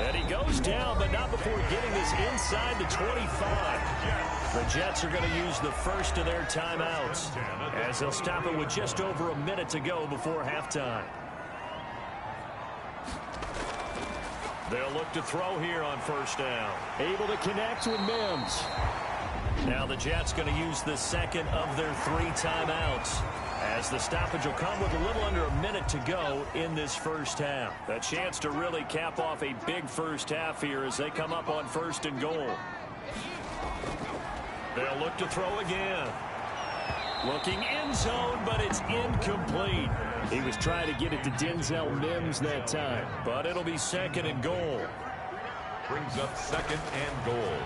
And he goes down, but not before getting this inside the 25. The Jets are going to use the first of their timeouts as they'll stop it with just over a minute to go before halftime. They'll look to throw here on first down. Able to connect with Mims. Now the Jets going to use the second of their 3 timeouts as the stoppage will come with a little under a minute to go in this first half. A chance to really cap off a big first half here as they come up on first and goal. They'll look to throw again. Looking end zone, but it's incomplete. He was trying to get it to Denzel Mims that time. But it'll be second and goal. Brings up second and goal.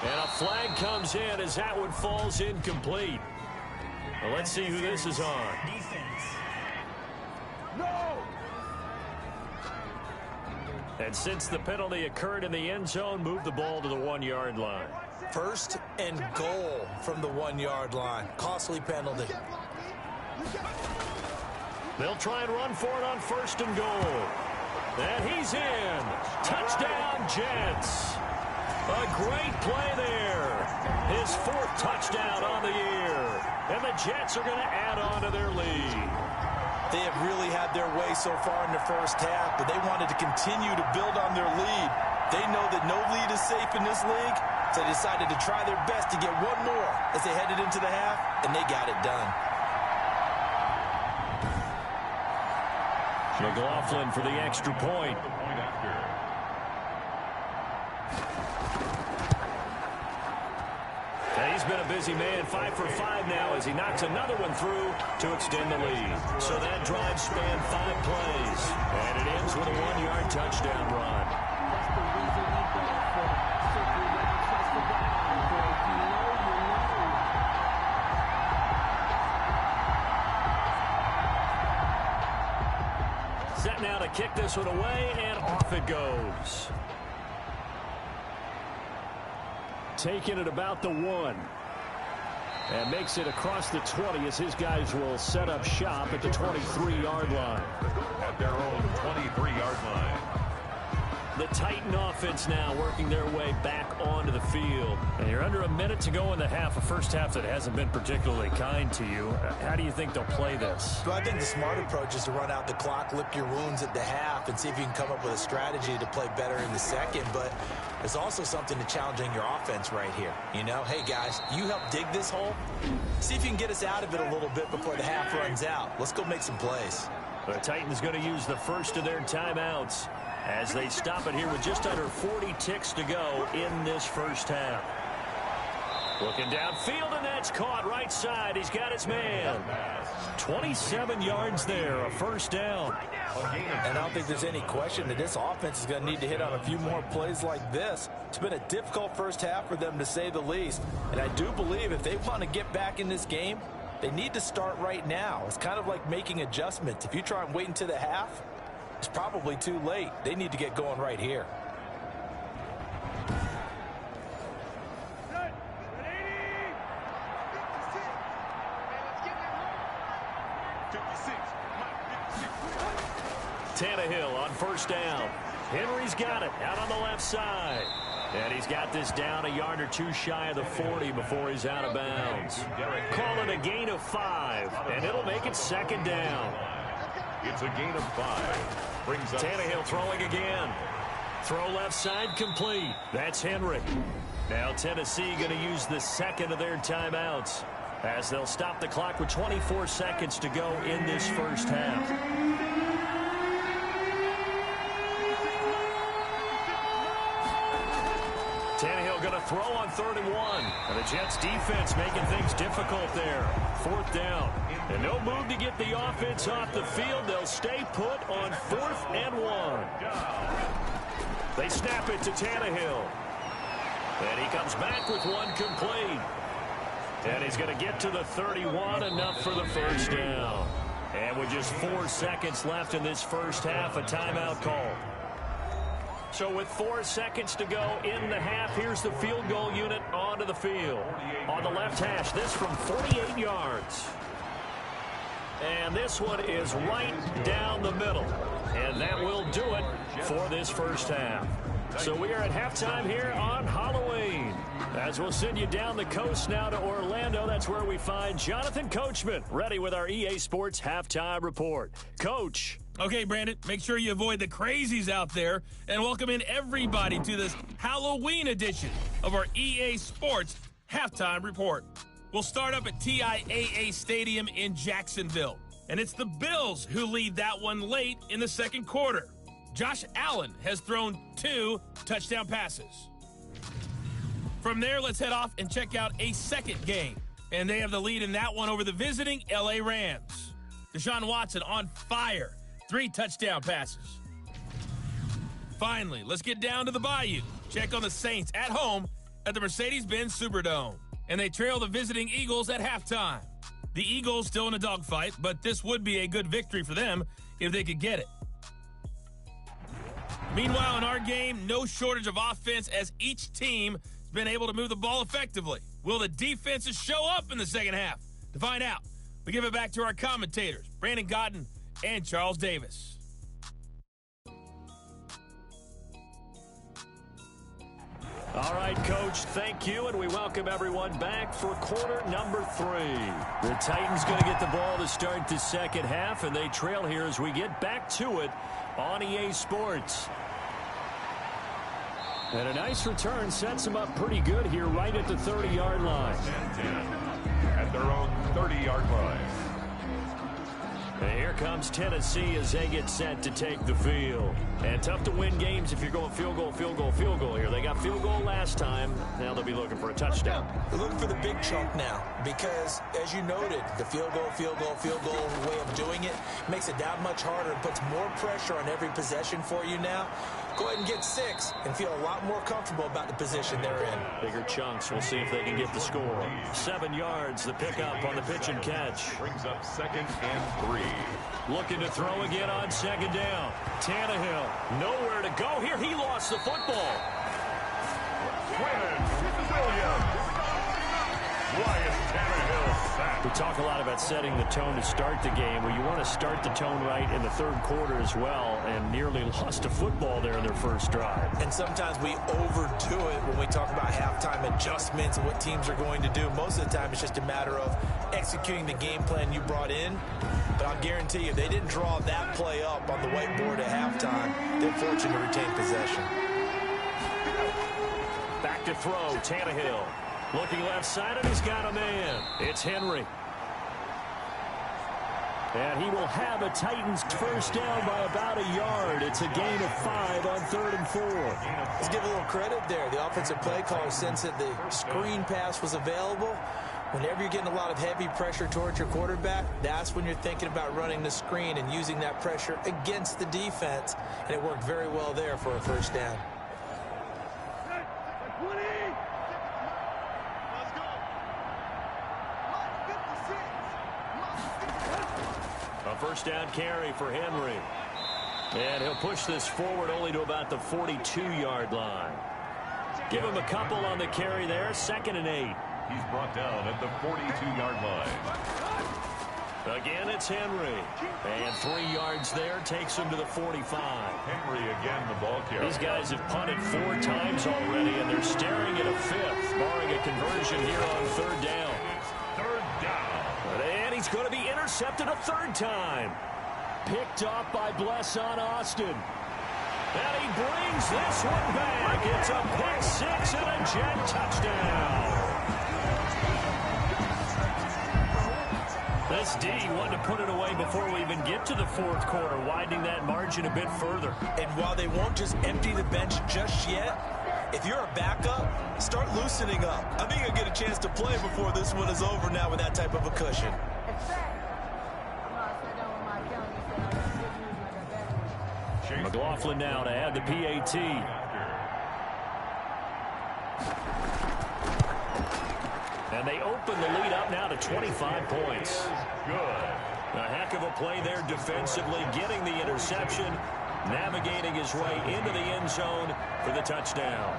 And a flag comes in as that one falls incomplete. Well, let's see who this is on. No! And since the penalty occurred in the end zone, move the ball to the 1-yard line. First and goal from the 1-yard line. Costly penalty. They'll try and run for it on first and goal. And he's in. Touchdown, Jets. A great play there. His 4th touchdown on the year. And the Jets are going to add on to their lead. They have really had their way so far in the first half, but they wanted to continue to build on their lead. They know that no lead is safe in this league, so they decided to try their best to get one more as they headed into the half, and they got it done. McLaughlin for the extra point. He's been a busy man, 5 for 5 now as he knocks another one through to extend the lead. So that drive spanned 5 plays. And it ends with a 1-yard touchdown run. Set now to kick this one away, and off it goes. Taking it about the 1. And makes it across the 20 as his guys will set up shop at the 23-yard line. At their own 23-yard line. The Titan offense now working their way back onto the field. And you're under a minute to go in the half, a first half that hasn't been particularly kind to you. How do you think they'll play this? Well, I think the smart approach is to run out the clock, lick your wounds at the half, and see if you can come up with a strategy to play better in the second. But there's also something to challenging your offense right here. You know, hey, guys, you help dig this hole. See if you can get us out of it a little bit before the half runs out. Let's go make some plays. The Titans going to use the first of their timeouts as they stop it here with just under 40 ticks to go in this first half. Looking downfield, and that's caught right side. He's got his man. 27 yards there, a first down. And I don't think there's any question that this offense is going to need to hit on a few more plays like this. It's been a difficult first half for them, to say the least. And I do believe if they want to get back in this game, they need to start right now. It's kind of like making adjustments. If you try and wait until the half, it's probably too late. They need to get going right here. Tannehill on first down. Henry's got it out on the left side. And he's got this down a yard or two shy of the 40 before he's out of bounds. Call it a gain of 5, and it'll make it second down. It's a gain of 5. Brings up Tannehill throwing again. Throw left side complete. That's Henry. Now Tennessee going to use the second of their timeouts as they'll stop the clock with 24 seconds to go in this first half. Tannehill going to throw on 3rd and 1. And the Jets defense making things difficult there. 4th down. And no move to get the offense off the field. They'll stay put on 4th and 1. They snap it to Tannehill. And he comes back with one complete. And he's going to get to the 31, enough for the first down. And with just 4 seconds left in this first half, a timeout call. So with 4 seconds to go in the half, here's the field goal unit onto the field. On the left hash, this from 48 yards. And this one is right down the middle. And that will do it for this first half. So we are at halftime here on Halloween. As we'll send you down the coast now to Orlando, that's where we find Jonathan Coachman, ready with our EA Sports Halftime Report. Coach. Okay, Brandon, make sure you avoid the crazies out there and welcome in everybody to this Halloween edition of our EA Sports Halftime Report. We'll start up at TIAA Stadium in Jacksonville, and it's the Bills who lead that one late in the second quarter. Josh Allen has thrown 2 touchdown passes. From there, let's head off and check out a second game, and they have the lead in that one over the visiting LA Rams. Deshaun Watson on fire, 3 touchdown passes. Finally, let's get down to the Bayou. Check on the Saints at home at the Mercedes-Benz Superdome, and they trail the visiting Eagles at halftime. The Eagles still in a dogfight, but this would be a good victory for them if they could get it. Meanwhile, in our game, no shortage of offense as each team has been able to move the ball effectively. Will the defenses show up in the second half? To find out, we give it back to our commentators, Brandon Godden and Charles Davis. All right, Coach, thank you, and we welcome everyone back for quarter number 3. The Titans going to get the ball to start the second half, and they trail here as we get back to it on EA Sports. And a nice return sets them up pretty good here right at the 30-yard line. 10-10 at their own 30-yard line. And here comes Tennessee as they get set to take the field. And tough to win games if you're going field goal, field goal, field goal here. They got field goal last time. Now they'll be looking for a touchdown. They're looking for the big chunk now because, as you noted, the field goal way of doing it makes it that much harder and puts more pressure on every possession for you now. Go ahead and get 6 and feel a lot more comfortable about the position they're in. Bigger chunks. We'll see if they can get the score. 7 yards, the pickup on the pitch and catch. Brings up 2nd and 3. Looking to throw again on 2nd down. Tannehill, nowhere to go here. He lost the football. Williams. Ryan Tannehill sacked. We talk a lot about setting the tone to start the game. Well, you want to start the tone right in the third quarter as well, and nearly lost a football there in their first drive. And sometimes we overdo it when we talk about halftime adjustments and what teams are going to do. Most of the time, it's just a matter of executing the game plan you brought in. But I'll guarantee you, if they didn't draw that play up on the whiteboard at halftime, they're fortunate to retain possession. Back to throw, Tannehill. Looking left side, and he's got a man. It's Henry. And he will have a Titans first down by about a yard. It's a gain of 5 on 3rd and 4. Let's give a little credit there. The offensive play caller, since that the screen pass was available, whenever you're getting a lot of heavy pressure towards your quarterback, that's when you're thinking about running the screen and using that pressure against the defense. And it worked very well there for a first down. A first down carry for Henry. And he'll push this forward only to about the 42-yard line. Give him a couple on the carry there. 2nd and 8. He's brought down at the 42-yard line. Again, it's Henry. And 3 yards there takes him to the 45. Henry again, the ball carrier. These guys have punted 4 times already, and they're staring at a 5th, barring a conversion here on 3rd down. It's 3rd down. And he's going to be intercepted a 3rd time. Picked off by Bless on Austin. And he brings this one back. It's a pick 6 and a jet touchdown. This D wanted to put it away before we even get to the 4th quarter, widening that margin a bit further. And while they won't just empty the bench just yet, if you're a backup, start loosening up. I think you'll get a chance to play before this one is over now with that type of a cushion. McLaughlin now to add the PAT. And they open the lead up now to 25 points. Good. A heck of a play there defensively, getting the interception. navigating his way into the end zone for the touchdown.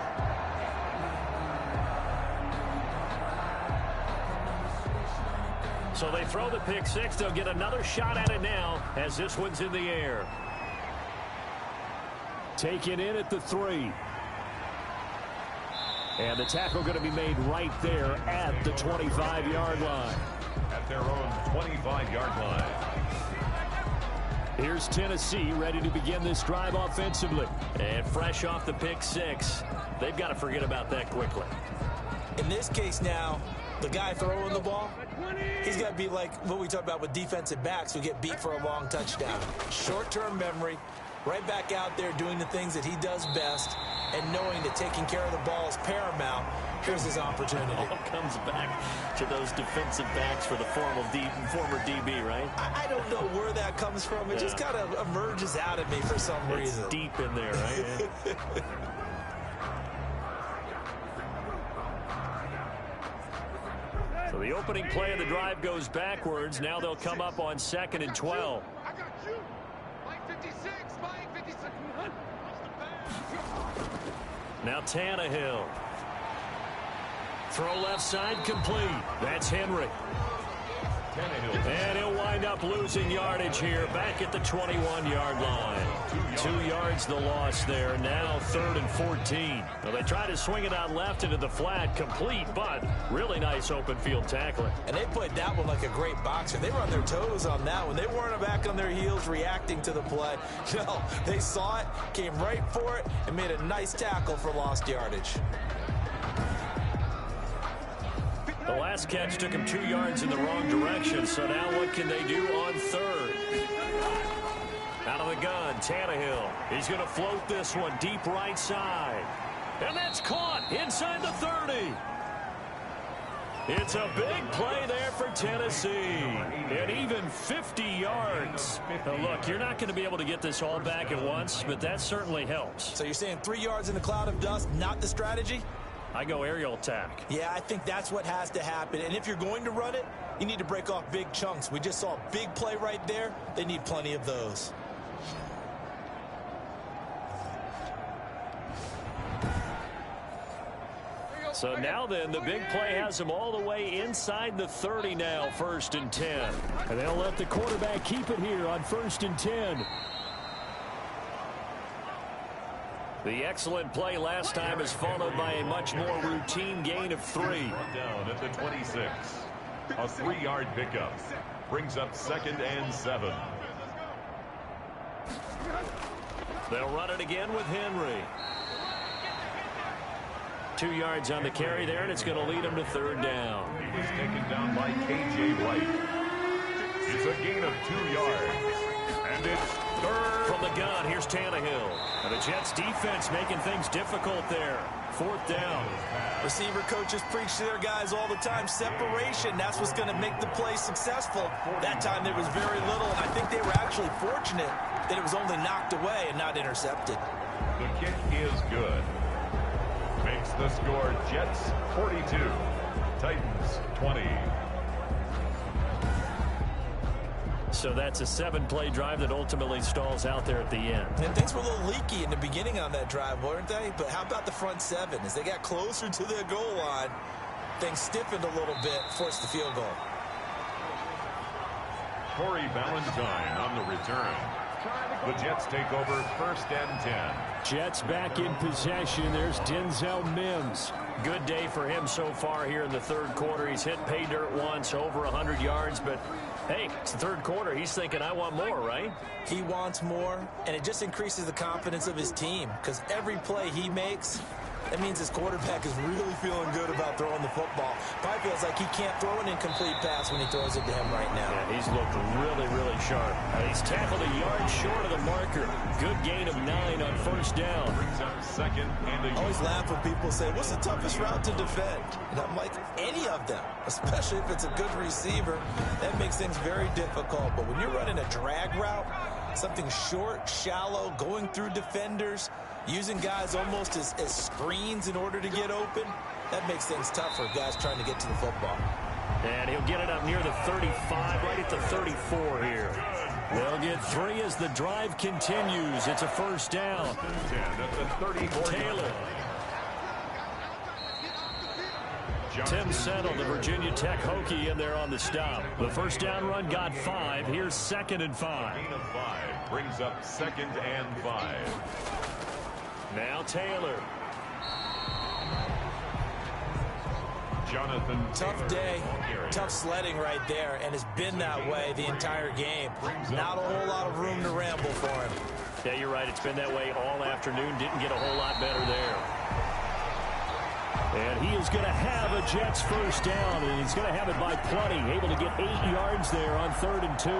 So they throw the pick six. They'll get another shot at it now as this one's in the air. Taken in at the 3. And the tackle going to be made right there at the 25-yard line. At their own 25-yard line. Here's Tennessee ready to begin this drive offensively. And fresh off the pick six, they've got to forget about that quickly. In this case now, the guy throwing the ball, he's got to be like what we talk about with defensive backs who get beat for a long touchdown. Short-term memory, right back out there doing the things that he does best, and knowing that taking care of the ball is paramount. Here's his opportunity. It all comes back to those defensive backs for the former DB, right? I don't know where that comes from. It just kind of emerges out of me for some reason. It's deep in there, right? So the opening play of the drive goes backwards. Now they'll come up on 2nd and 12. I got you. Mike 56. Mike 56. Now Tannehill. Throw left side complete. That's Henry. And he'll wind up losing yardage here back at the 21-yard line. 2 yards the loss there. Now 3rd and 14. Well, they try to swing it out left into the flat. Complete, but really nice open field tackling. And they played that one like a great boxer. They were on their toes on that one. They weren't back on their heels reacting to the play. No, they saw it, came right for it, and made a nice tackle for lost yardage. The last catch took him 2 yards in the wrong direction, so now what can they do on 3rd? Out of the gun, Tannehill. He's going to float this one deep right side. And that's caught inside the 30. It's a big play there for Tennessee. And even 50 yards. Now look, you're not going to be able to get this all back at once, but that certainly helps. So you're saying 3 yards in a cloud of dust, not the strategy? I go aerial attack. Yeah, I think that's what has to happen. And if you're going to run it, you need to break off big chunks. We just saw a big play right there. They need plenty of those. So now then, the big play has them all the way inside the 30 now, 1st and 10. And they'll let the quarterback keep it here on 1st and 10. The excellent play last time is followed by a much more routine gain of 3. Down at the 26. A 3-yard pickup. Brings up 2nd and 7. They'll run it again with Henry. 2 yards on the carry there, and it's going to lead them to 3rd down. He was taken down by K.J. Wright. It's a gain of 2 yards. And it's 3rd. From the gun, here's Tannehill. And the Jets defense making things difficult there. 4th down. Receiver coaches preach to their guys all the time. Separation, that's what's going to make the play successful. That time there was very little, and I think they were actually fortunate that it was only knocked away and not intercepted. The kick is good. Makes the score Jets 42, Titans 20. So that's a 7-play drive that ultimately stalls out there at the end. And things were a little leaky in the beginning on that drive, weren't they? But how about the front 7? As they got closer to the goal line, things stiffened a little bit, forced the field goal. Corey Ballantyne on the return. The Jets take over 1st and 10. Jets back in possession. There's Denzel Mims. Good day for him so far here in the 3rd quarter. He's hit pay dirt once, over 100 yards, but hey, it's the 3rd quarter. He's thinking, I want more, right? He wants more, and it just increases the confidence of his team because every play he makes, that means his quarterback is really feeling good about throwing the football. Probably feels like he can't throw an incomplete pass when he throws it to him right now. Yeah, he's looked really, really sharp. He's tackled a yard short of the marker. Good gain of 9 on 1st down. Brings up 2nd and I always laugh when people say, what's the toughest route to defend? And I'm like, any of them, especially if it's a good receiver. That makes things very difficult. But when you're running a drag route, something short, shallow, going through defenders, using guys almost as screens in order to get open, that makes things tough for guys trying to get to the football. And he'll get it up near the 35, right at the 34 here. They'll get 3 as the drive continues. It's a first down. 10 at the 34. Taylor. Tim Settle, the Virginia Tech Hokie, in there on the stop. The first down run got 5. Here's 2nd and 5. Gain of 5 brings up 2nd and 5. Now Taylor. Jonathan Tough Taylor. day, tough sledding right there, and it's been that way the entire game. Not a whole lot of room to ramble for him. Yeah, you're right. It's been that way all afternoon. Didn't get a whole lot better there. And he is going to have a Jets first down, and he's going to have it by plenty. Able to get 8 yards there on 3rd and 2.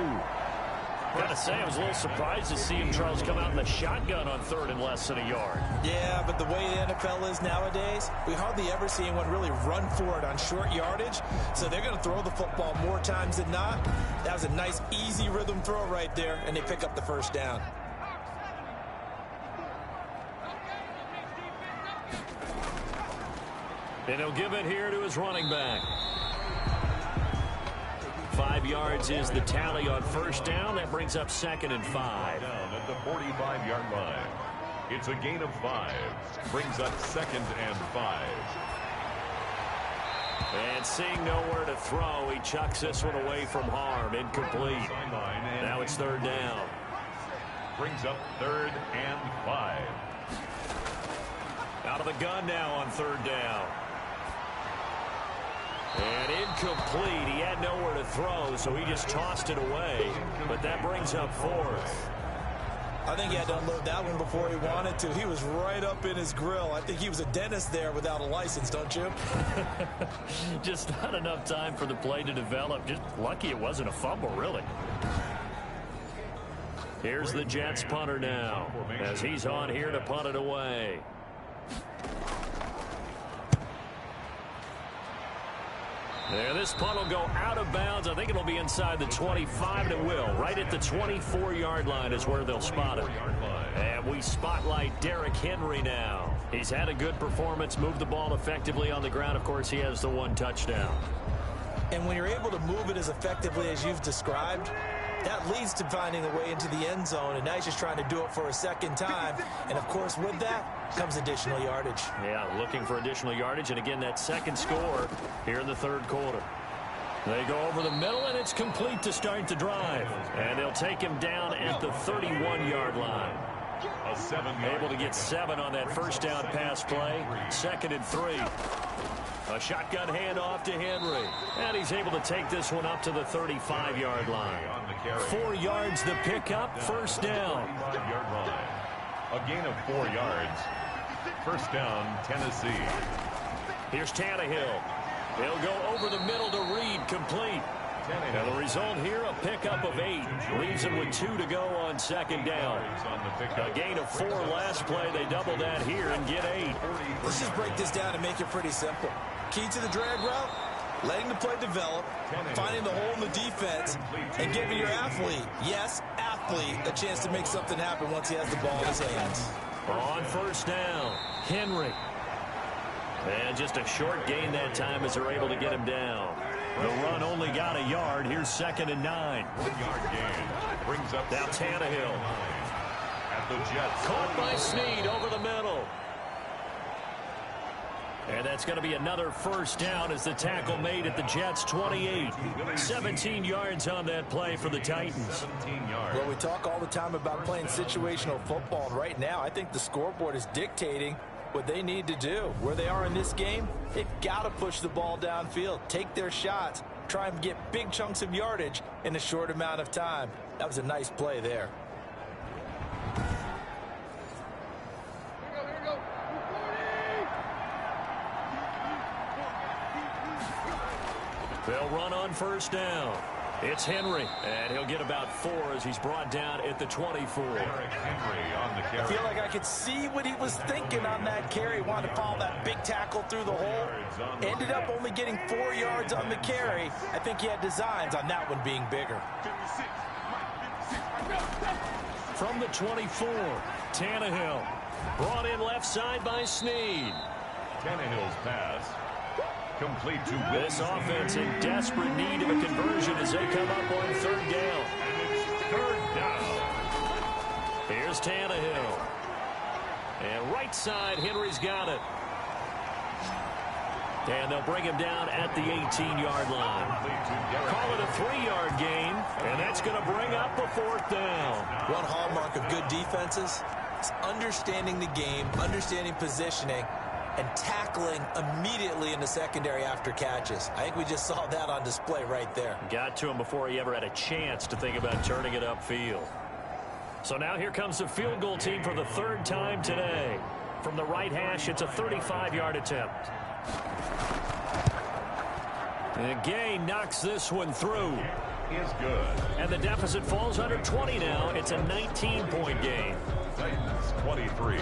Got to say, I was a little surprised to see him, Charles, come out in the shotgun on 3rd and less than a yard. Yeah, but the way the NFL is nowadays, we hardly ever see anyone really run for it on short yardage. So they're going to throw the football more times than not. That was a nice, easy rhythm throw right there, and they pick up the first down. And he'll give it here to his running back. 5 yards is the tally on first down. That brings up 2nd and 5. Down at the 45-yard line. It's a gain of 5. Brings up 2nd and 5. And seeing nowhere to throw, he chucks this one away from harm. Incomplete. Now it's 3rd down. Brings up 3rd and 5. Out of the gun now on 3rd down. And incomplete. He had nowhere to throw, so he just tossed it away. But that brings up 4th. I think he had to unload that one before he wanted to. He was right up in his grill. I think he was a dentist there without a license, don't you? Just not enough time for the play to develop. Just lucky it wasn't a fumble, really. Here's the Jets punter now, as he's on here to punt it away. There, this punt will go out of bounds. I think it'll be inside the 25, and it will. Right at the 24-yard line is where they'll spot it. And we spotlight Derrick Henry now. He's had a good performance, moved the ball effectively on the ground. Of course, he has the 1 touchdown. And when you're able to move it as effectively as you've described, that leads to finding a way into the end zone, and now he's just trying to do it for a second time. And, of course, with that comes additional yardage. Yeah, looking for additional yardage, and again, that second score here in the 3rd quarter. They go over the middle, and it's complete to start the drive. And they'll take him down at the 31-yard line. Able to get 7 on that first down pass play. 2nd and 3. A shotgun handoff to Henry. And he's able to take this one up to the 35-yard line. 4 yards the pickup, first down. A gain of 4 yards. First down, Tennessee. Here's Tannehill. He'll go over the middle to Reed, complete. And the result here, a pickup of 8. Leaves him with 2 to go on 2nd down. A gain of 4 last play. They double that here and get 8. Let's just break this down and make it pretty simple. Key to the drag route, letting the play develop, finding the hole in the defense, and giving your athlete, yes, athlete, a chance to make something happen once he has the ball in his hands. On first down, Henry. And just a short gain that time as they're able to get him down. The run only got a yard. Here's 2nd and 9. 1 yard gain. Brings up now Tannehill. At the Jets. Caught by Snead over the middle. And that's going to be another first down as the tackle made at the Jets' 28. 17 yards on that play for the Titans. 17 yards. Well, we talk all the time about playing situational football, and right now I think the scoreboard is dictating what they need to do. Where they are in this game, they've got to push the ball downfield, take their shots, try and get big chunks of yardage in a short amount of time. That was a nice play there. They'll run on first down. It's Henry, and he'll get about 4 as he's brought down at the 24. Derrick Henry on the carry. I feel like I could see what he was thinking on that carry. Wanted to follow that big tackle through the hole. Ended up only getting 4 yards on the carry. I think he had designs on that one being bigger. From the 24, Tannehill. Brought in left side by Snead. Tannehill's pass. Complete to This offense in desperate need of a conversion as they come up on 3rd down. And it's 3rd Here's Tannehill. And right side, Henry's got it. And they'll bring him down at the 18-yard line. Call it a 3-yard gain, and that's going to bring up a 4th down. One hallmark of good defenses is understanding the game, understanding positioning, and tackling immediately in the secondary after catches. I think we just saw that on display right there. Got to him before he ever had a chance to think about turning it upfield. So now here comes the field goal team for the 3rd time today. From the right hash, it's a 35-yard attempt. And Gay knocks this one through. Is good. And the deficit falls under 20 now. It's a 19-point game. Titans 23.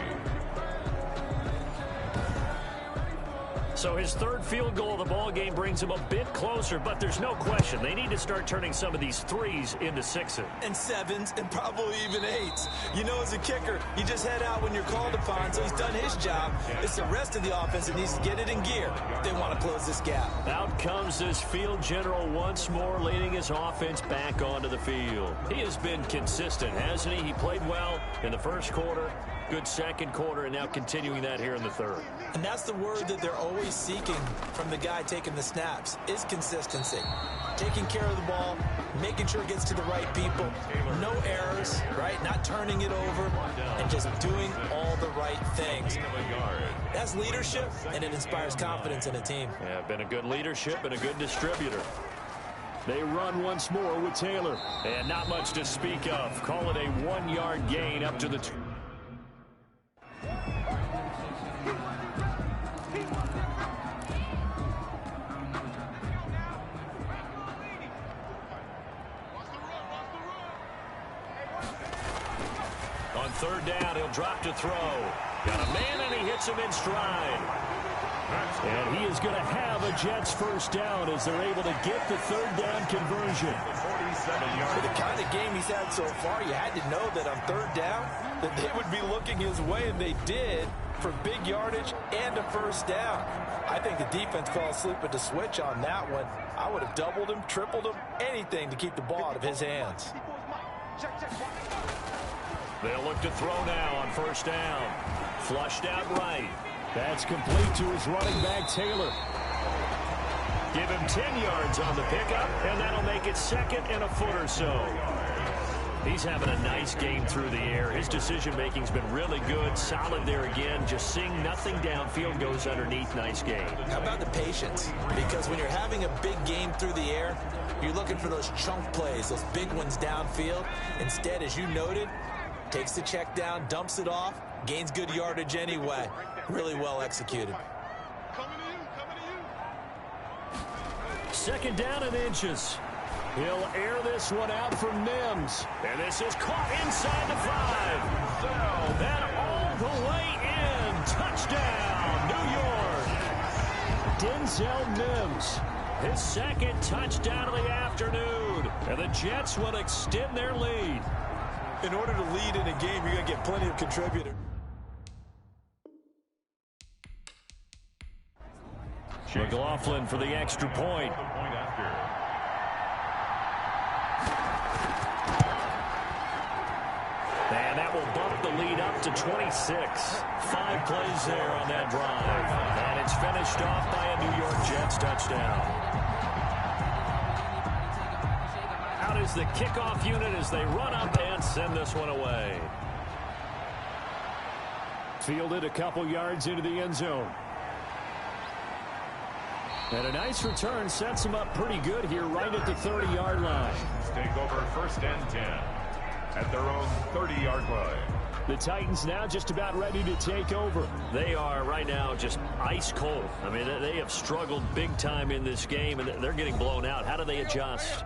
So his 3rd field goal of the ball game brings him a bit closer, but there's no question they need to start turning some of these 3s into 6s. And 7s, and probably even 8s. You know, as a kicker, you just head out when you're called upon, so he's done his job. It's the rest of the offense that needs to get it in gear if they want to close this gap. Out comes this field general once more, leading his offense back onto the field. He has been consistent, hasn't he? He played well in the 1st quarter, good 2nd quarter, and now continuing that here in the 3rd. And that's the word that they're always seeking from the guy taking the snaps, is consistency. Taking care of the ball, making sure it gets to the right people, no errors, right? Not turning it over, and just doing all the right things. That's leadership, and it inspires confidence in a team. Yeah, been a good leadership and a good distributor. They run once more with Taylor. And not much to speak of. Call it a 1-yard gain up to the 2. On 3rd down, he'll drop to throw. Got a man, and he hits him in stride. And he is going to have a Jets 1st down as they're able to get the 3rd down conversion. For the kind of game he's had so far, you had to know that on 3rd down that they would be looking his way, and they did, for big yardage and a 1st down. I think the defense fell asleep at the switch on that one. I would have doubled him, tripled him, anything to keep the ball out of his hands. They'll look to throw now on 1st down. Flushed out right. That's complete to his running back, Taylor. Give him 10 yards on the pickup, and that'll make it 2nd and a foot or so. He's having a nice game through the air. His decision-making's been really good. Solid there again. Just seeing nothing downfield, goes underneath. Nice game. How about the patience? Because when you're having a big game through the air, you're looking for those chunk plays, those big ones downfield. Instead, as you noted, takes the check down, dumps it off, gains good yardage anyway. Really well executed. Second down and inches. He'll air this one out from Mims. And this is caught inside the 5. And all the way in. Touchdown, New York. Denzel Mims. His 2nd touchdown of the afternoon. And the Jets will extend their lead. In order to lead in a game, you're going to get plenty of contributors. McLaughlin for the extra point. And that will bump the lead up to 26. 5 plays there on that drive. And it's finished off by a New York Jets touchdown. Out is the kickoff unit as they run up and send this one away. Fielded a couple yards into the end zone. And a nice return sets him up pretty good here right at the 30-yard line. Take over 1st and 10 at their own 30-yard line. The Titans now just about ready to take over. They are right now just ice cold. I mean, they have struggled big time in this game, and they're getting blown out. How do they adjust?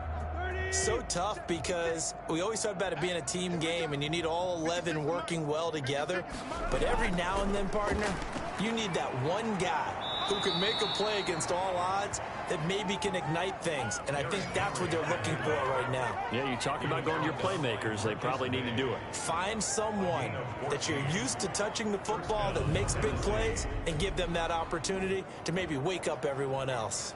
So tough because we always talk about it being a team game and you need all 11 working well together. But every now and then, partner, you need that one guy who can make a play against all odds that maybe can ignite things. And I think that's what they're looking for right now. Yeah, you talk about going to your playmakers. They probably need to do it. Find someone that you're used to touching the football that makes big plays and give them that opportunity to maybe wake up everyone else.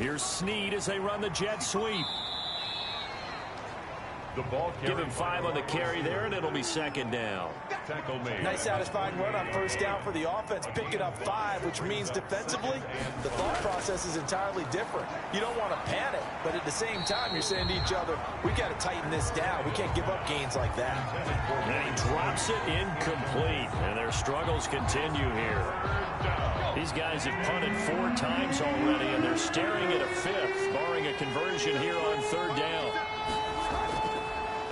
Here's Snead as they run the jet sweep. The ball Give him 5 on the carry there, and it'll be second down. Tackle made. Nice satisfying run on first down for the offense, picking up 5, which means defensively, the thought process is entirely different. You don't want to panic, but at the same time, you're saying to each other, we got to tighten this down. We can't give up gains like that. And he drops it incomplete, and their struggles continue here. These guys have punted 4 times already, and they're staring at a 5th, barring a conversion here on third down.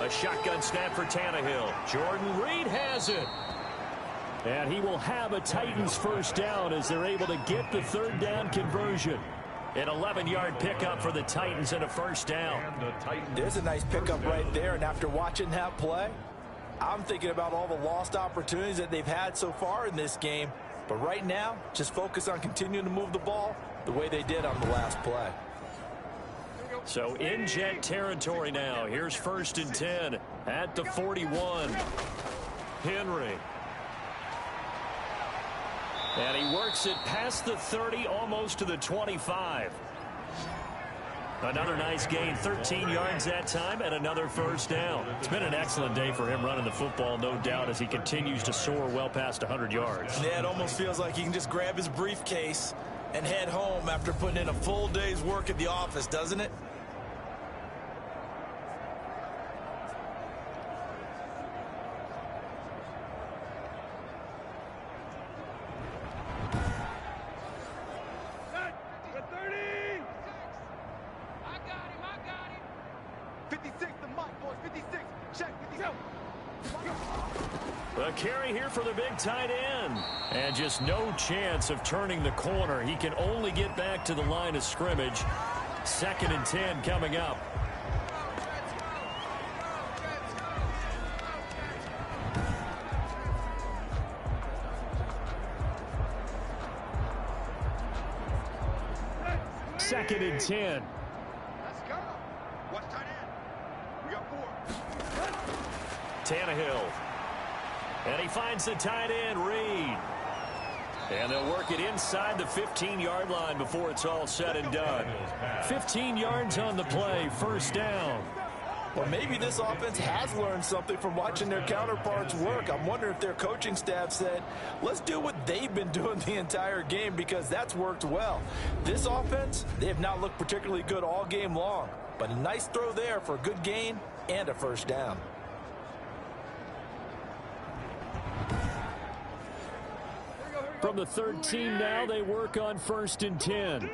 A shotgun snap for Tannehill. Jordan Reed has it. And he will have a Titans first down as they're able to get the third down conversion. An 11-yard pickup for the Titans and a first down. There's a nice pickup right there, and after watching that play, I'm thinking about all the lost opportunities that they've had so far in this game. But right now, just focus on continuing to move the ball the way they did on the last play. So in Jet territory now. Here's 1st and 10 at the 41. Henry. And he works it past the 30, almost to the 25. Another nice gain, 13 yards that time, and another first down. It's been an excellent day for him running the football, no doubt, as he continues to soar well past 100 yards. Yeah, it almost feels like he can just grab his briefcase and head home after putting in a full day's work at the office, doesn't it? A carry here for the big tight end. And just no chance of turning the corner. He can only get back to the line of scrimmage. 2nd and 10 coming up. Second and 10. Let's go. Watch tight end. We got 4. Tannehill. And he finds the tight end, Reed. And they'll work it inside the 15-yard line before it's all said and done. 15 yards on the play, first down. Well, maybe this offense has learned something from watching their counterparts work. I'm wondering if their coaching staff said, let's do what they've been doing the entire game, because that's worked well. This offense, they have not looked particularly good all game long, but a nice throw there for a good gain and a first down. From the 13 now, they work on 1st and 10.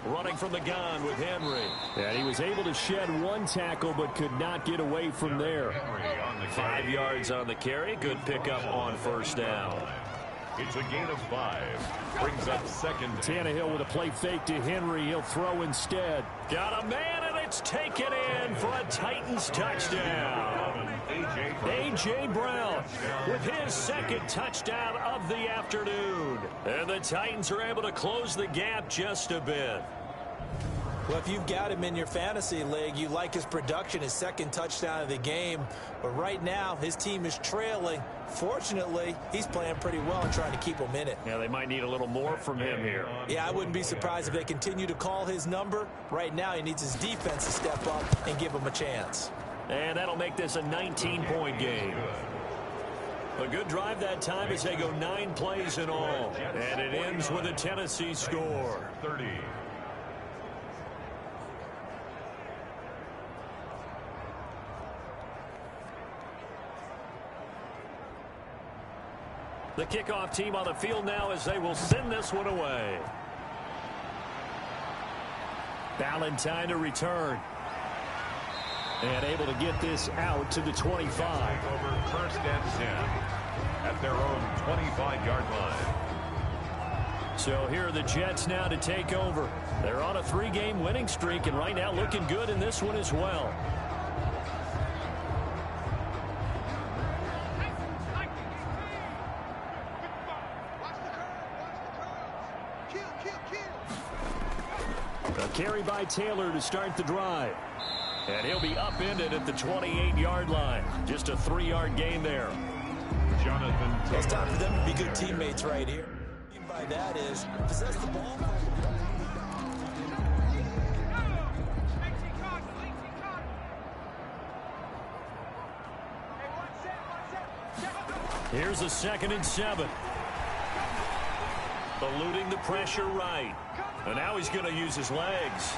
Running from the gun with Henry. And he was able to shed 1 tackle but could not get away from there. 5 yards on the carry. Good pickup on first down. It's a gain of 5. Brings up 2nd. Tannehill with a play fake to Henry. He'll throw instead. Got a man, and it's taken in for a Titans touchdown. A.J. Brown with his 2nd touchdown of the afternoon. And the Titans are able to close the gap just a bit. Well, if you've got him in your fantasy league, you like his production, his 2nd touchdown of the game. But right now, his team is trailing. Fortunately, he's playing pretty well and trying to keep them in it. Yeah, they might need a little more from him here. Yeah, I wouldn't be surprised if they continue to call his number. Right now, he needs his defense to step up and give him a chance. And that'll make this a 19-point game. A good drive that time as they go 9 plays in all. And it ends with a Tennessee score. 30. The kickoff team on the field now as they will send this one away. Valentine to return. And able to get this out to the 25. Over 1st and 10 at their own 25-yard line. So here are the Jets now to take over. They're on a 3-game winning streak, and right now looking good in this one as well. A carry by Taylor to start the drive. And he'll be upended at the 28-yard line. Just a 3-yard gain there. Jonathan Taylor. It's time for them to be good teammates right here. by that is possess the ball. Here's a 2nd and 7. Eluding the pressure right. And now he's going to use his legs.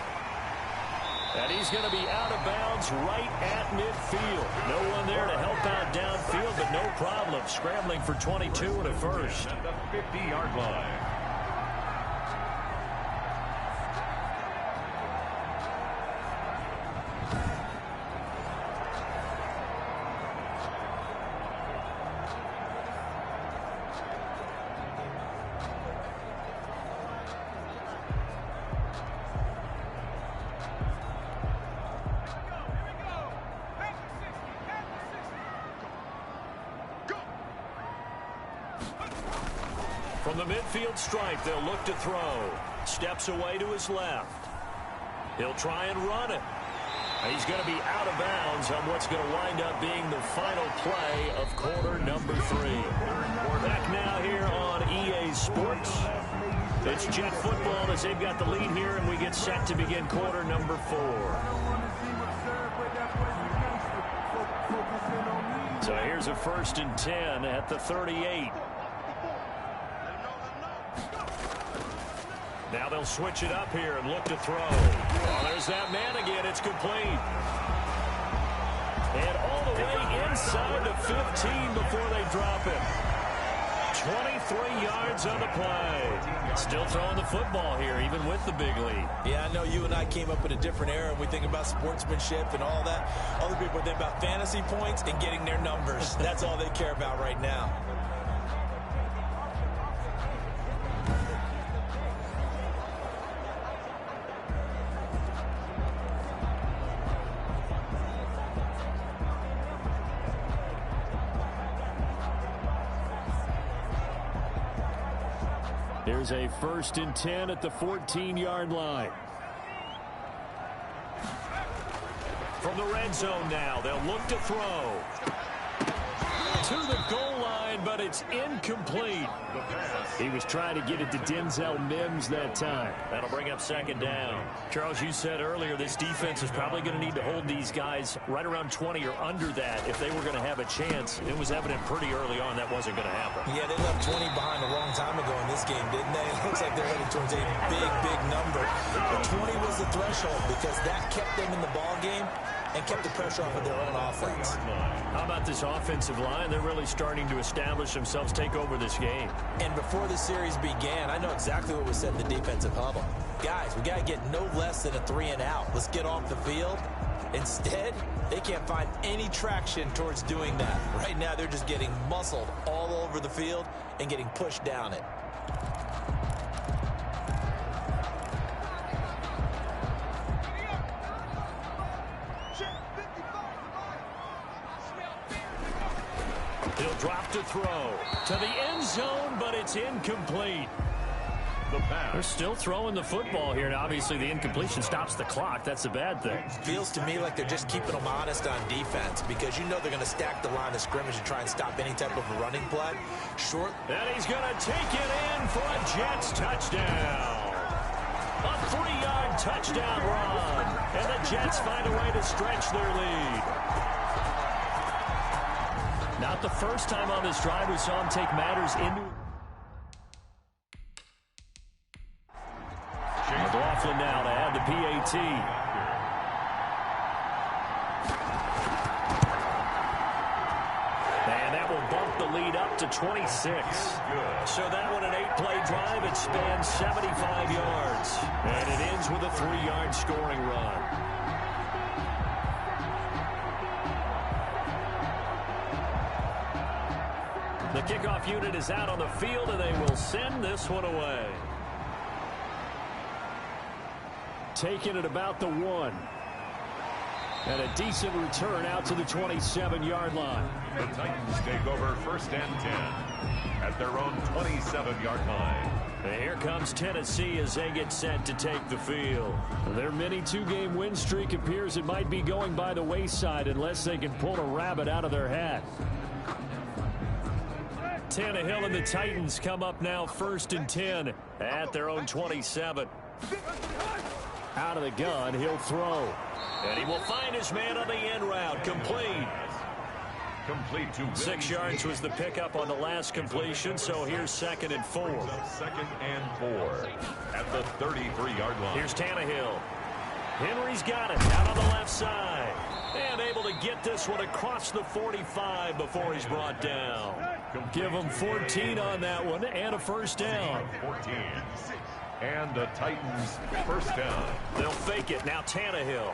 And he's going to be out of bounds right at midfield. No one there to help out downfield, but no problem. Scrambling for 22 and a first. At the 50-yard line. From the midfield stripe, they'll look to throw. Steps away to his left. He'll try and run it. He's going to be out of bounds on what's going to wind up being the final play of quarter number 3. We're back now here on EA Sports. It's Jet football as they've got the lead here, and we get set to begin quarter number 4. So here's a 1st and 10 at the 38. Now they'll switch it up here and look to throw. Oh, there's that man again. It's complete. And all the way inside the 15 before they drop it. 23 yards on the play. Still throwing the football here, even with the big lead. Yeah, I know you and I came up in a different era, and we think about sportsmanship and all that. Other people think about fantasy points and getting their numbers. That's all they care about right now. Here's a 1st and 10 at the 14-yard line. From the red zone now, they'll look to throw. To the goal line, but it's incomplete. He was trying to get it to Denzel Mims that time. That'll bring up 2nd down. Charles, you said earlier this defense is probably going to need to hold these guys right around 20 or under that if they were going to have a chance. It was evident pretty early on that wasn't going to happen. Yeah, they left 20 behind a long time ago in this game, didn't they? It looks like they're headed towards a big, big number. But 20 was the threshold because that kept them in the ball game and kept the pressure off of their own offense. How about this offensive line? They're really starting to establish themselves, take over this game. And before the series began, I know exactly what was said in the defensive huddle. Guys, we got to get no less than a 3-and-out. Let's get off the field. Instead, they can't find any traction towards doing that. Right now, they're just getting muscled all over the field and getting pushed down it. He'll drop to throw to the end zone, but it's incomplete. The pass. They're still throwing the football here, and obviously the incompletion stops the clock. That's a bad thing. Feels to me like they're just keeping them honest on defense because you know they're going to stack the line of scrimmage and try and stop any type of a running play. Short. And he's going to take it in for a Jets touchdown. A 3-yard touchdown run. And the Jets find a way to stretch their lead. Not the first time on this drive we saw him take matters into. McLaughlin now to add the PAT. And that will bump the lead up to 26. So that one an 8-play drive. It spans 75 yards. And it ends with a 3-yard scoring run. The kickoff unit is out on the field, and they will send this one away. Taken at about the 1. And a decent return out to the 27-yard line. The Titans take over 1st and 10 at their own 27-yard line. And here comes Tennessee as they get set to take the field. Their mini 2-game win streak appears it might be going by the wayside unless they can pull a rabbit out of their hat. Tannehill and the Titans come up now 1st and 10 at their own 27. Out of the gun, he'll throw. And he will find his man on the end route. Complete. Complete to 6 yards was the pickup on the last completion, so here's 2nd and 4. 2nd and 4 at the 33-yard line. Here's Tannehill. Henry's got it out on the left side. And able to get this one across the 45 before he's brought down. Give him 14 on that one and a first down. 14. And the Titans first down. They'll fake it. Now Tannehill.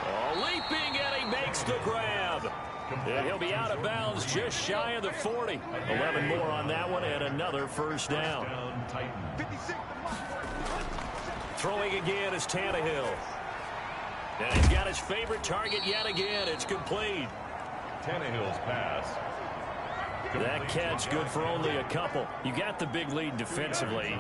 Oh, leaping, and he makes the grab. And he'll be out of bounds just shy of the 40. 11 more on that one and another first down. Throwing again is Tannehill. And he's got his favorite target yet again. It's complete. Tannehill's pass. That catch good for only a couple. You got the big lead defensively.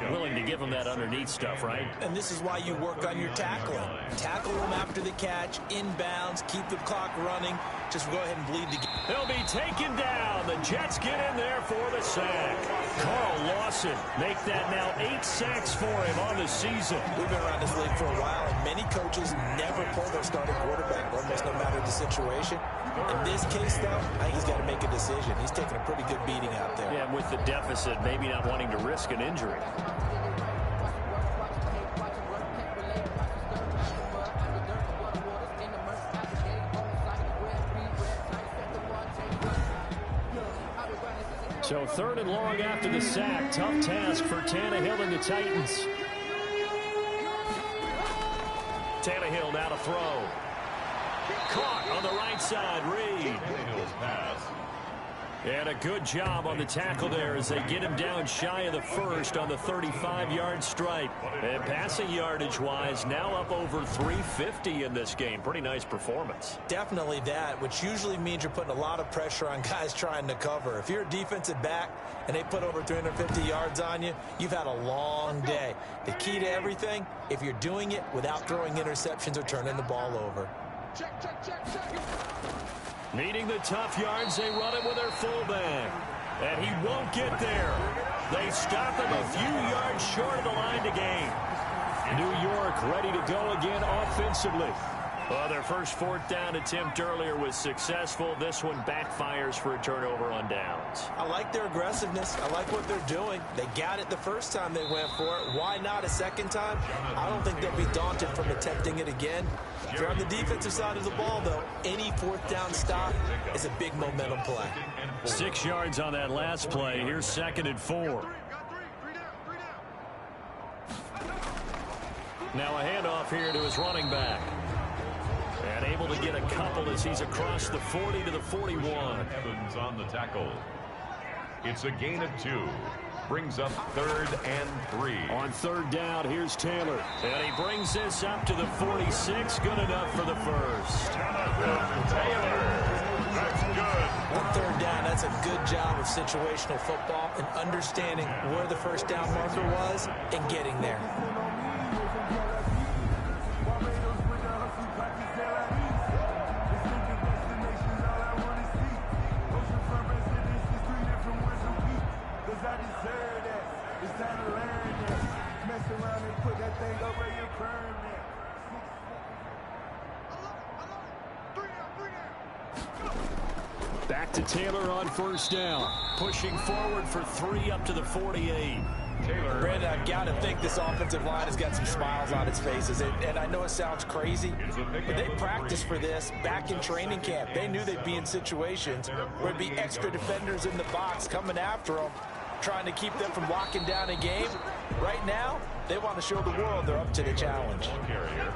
Willing to give him that underneath stuff, right? And this is why you work on your tackling. Tackle them after the catch, inbounds, keep the clock running. Just go ahead and bleed to get. He'll be taken down. The Jets get in there for the sack. Carl Lawson make that now 8 sacks for him on the season. We've been around this league for a while, and many coaches never pull their starting quarterback, almost no matter the situation. In this case, though, I think he's got to make a decision. He's taking a pretty good beating out there. Yeah, with the deficit, maybe not wanting to risk an injury. So 3rd and long after the sack. Tough task for Tannehill and the Titans. Tannehill now to throw. Caught on the right side, Reed. Tannehill's pass. And a good job on the tackle there as they get him down shy of the first on the 35-yard stripe. And passing yardage-wise, now up over 350 in this game. Pretty nice performance. Definitely that, which usually means you're putting a lot of pressure on guys trying to cover. If you're a defensive back and they put over 350 yards on you, you've had a long day. The key to everything, if you're doing it without throwing interceptions or turning the ball over. Check, check, check, check. Needing the tough yards, they run it with their fullback. And he won't get there. They stop him a few yards short of the line to gain. New York ready to go again offensively. Well, their first 4th down attempt earlier was successful. This one backfires for a turnover on downs. I like their aggressiveness. I like what they're doing. They got it the first time they went for it. Why not a second time? I don't think they'll be daunted from attempting it again. If you're on the defensive side of the ball, though, any 4th down stop is a big momentum play. 6 yards on that last play. Here's 2nd and 4. Now a handoff here to his running back. And able to get a couple as he's across the 40 to the 41. Evans on the tackle. It's a gain of 2. Brings up 3rd and 3. On 3rd down, here's Taylor. And he brings this up to the 46. Good enough for the first. Taylor. That's good. On 3rd down, that's a good job of situational football and understanding where the first down marker was and getting there. Back to Taylor on 1st down. Pushing forward for 3 up to the 48. Taylor. Brandon, I've got to think this offensive line has got some smiles on its faces. And I know it sounds crazy, but they practiced for this back in training camp. They knew they'd be in situations where there'd be extra defenders in the box coming after them, trying to keep them from locking down a game. Right now, they want to show the world they're up to the challenge. Carrier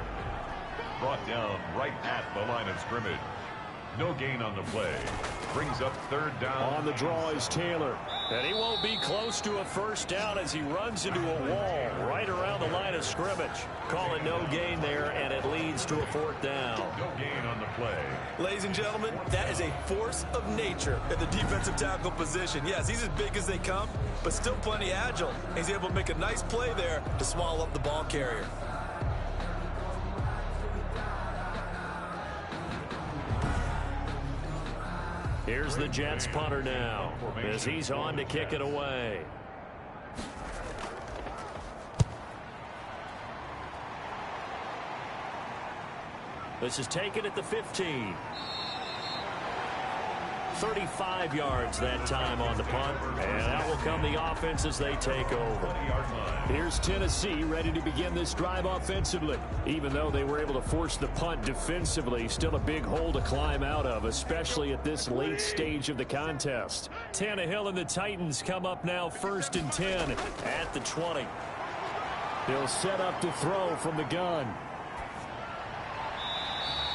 brought down right at the line of scrimmage. No gain on the play. Brings up 3rd down. On the draw is Taylor. And he won't be close to a first down as he runs into a wall right around the line of scrimmage. Call it no gain there, and it leads to a 4th down. No gain on the play. Ladies and gentlemen, that is a force of nature at the defensive tackle position. Yes, he's as big as they come, but still plenty agile. He's able to make a nice play there to swallow up the ball carrier. Here's the Jets punter now as he's on to kick it away. This is taken at the 15. 35 yards that time on the punt, and out will come the offense as they take over. Here's Tennessee ready to begin this drive offensively. Even though they were able to force the punt defensively, still a big hole to climb out of, especially at this late stage of the contest. Tannehill and the Titans come up now 1st and 10 at the 20. He'll set up to throw from the gun.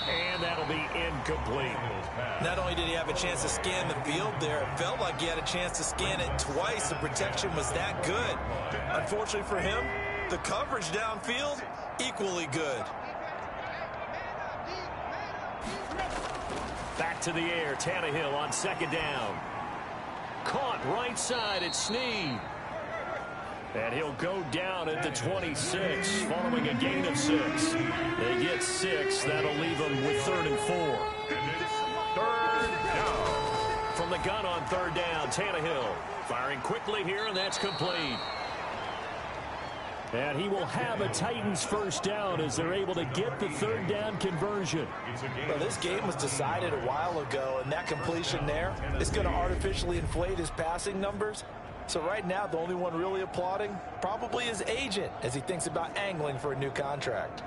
And that'll be incomplete. Not only did he have a chance to scan the field there, it felt like he had a chance to scan it twice. The protection was that good. Unfortunately for him, the coverage downfield, equally good. Back to the air, Tannehill on 2nd down. Caught right side at Snead. And he'll go down at the 26 following a gain of 6. They get 6. That'll leave them with 3rd and 4. And it's 3rd down. From the gun on 3rd down, Tannehill firing quickly here, and that's complete. And he will have a Titans 1st down as they're able to get the 3rd down conversion. Well, this game was decided a while ago, and that completion there is going to artificially inflate his passing numbers. So right now, the only one really applauding probably his agent as he thinks about angling for a new contract.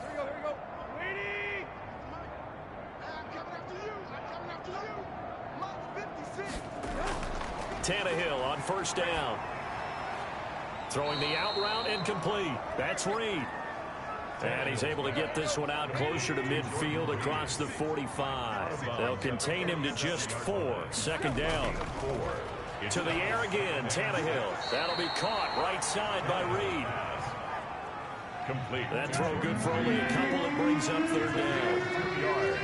Here we go. Waiting. I'm coming after you. Mark 56. Tannehill on 1st down. Throwing the out route, incomplete. That's Reed. And he's able to get this one out closer to midfield across the 45. They'll contain him to just 4. 2nd down. To the air again, Tannehill. That'll be caught right side by Reed. Complete. That throw good for only a couple. It brings up 3rd down. 2 yards.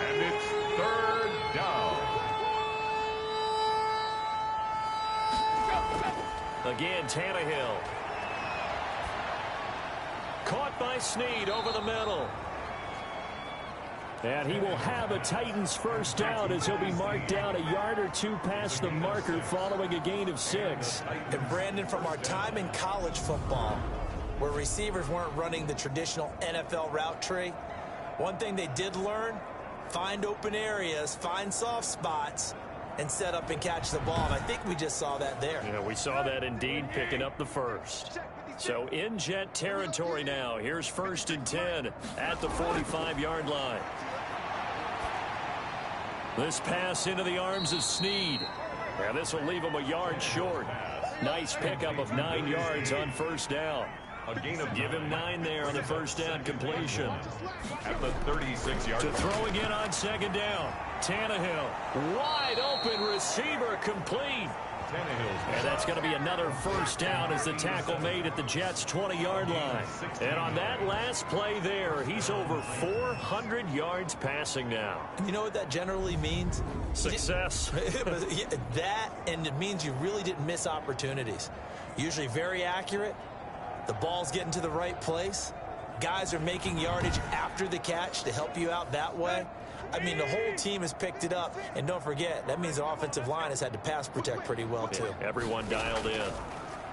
And it's 3rd down. Again, Tannehill. Caught by Snead over the middle. And he will have a Titans 1st down as he'll be marked down a yard or 2 past the marker following a gain of 6. And Brandon, from our time in college football, where receivers weren't running the traditional NFL route tree, one thing they did learn, find open areas, find soft spots, and set up and catch the ball. And I think we just saw that there. Yeah, we saw that indeed, picking up the 1st. So in Jet territory now. Here's 1st and 10 at the 45-yard line. This pass into the arms of Snead. Now this will leave him a yard short. Nice pickup of 9 yards on 1st down. A gain of Give him 9 there on the 1st down completion. at the 36-yard To line. throw again on 2nd down. Tannehill, wide open receiver, complete. And that's going to be another 1st down as the tackle made at the Jets' 20-yard line. And on that last play there, he's over 400 yards passing now. You know what that generally means? Success. That, and it means you really didn't miss opportunities. Usually very accurate. The ball's getting to the right place. Guys are making yardage after the catch to help you out that way. I mean, the whole team has picked it up. And don't forget, that means the offensive line has had to pass protect pretty well, too. Yeah, everyone dialed in.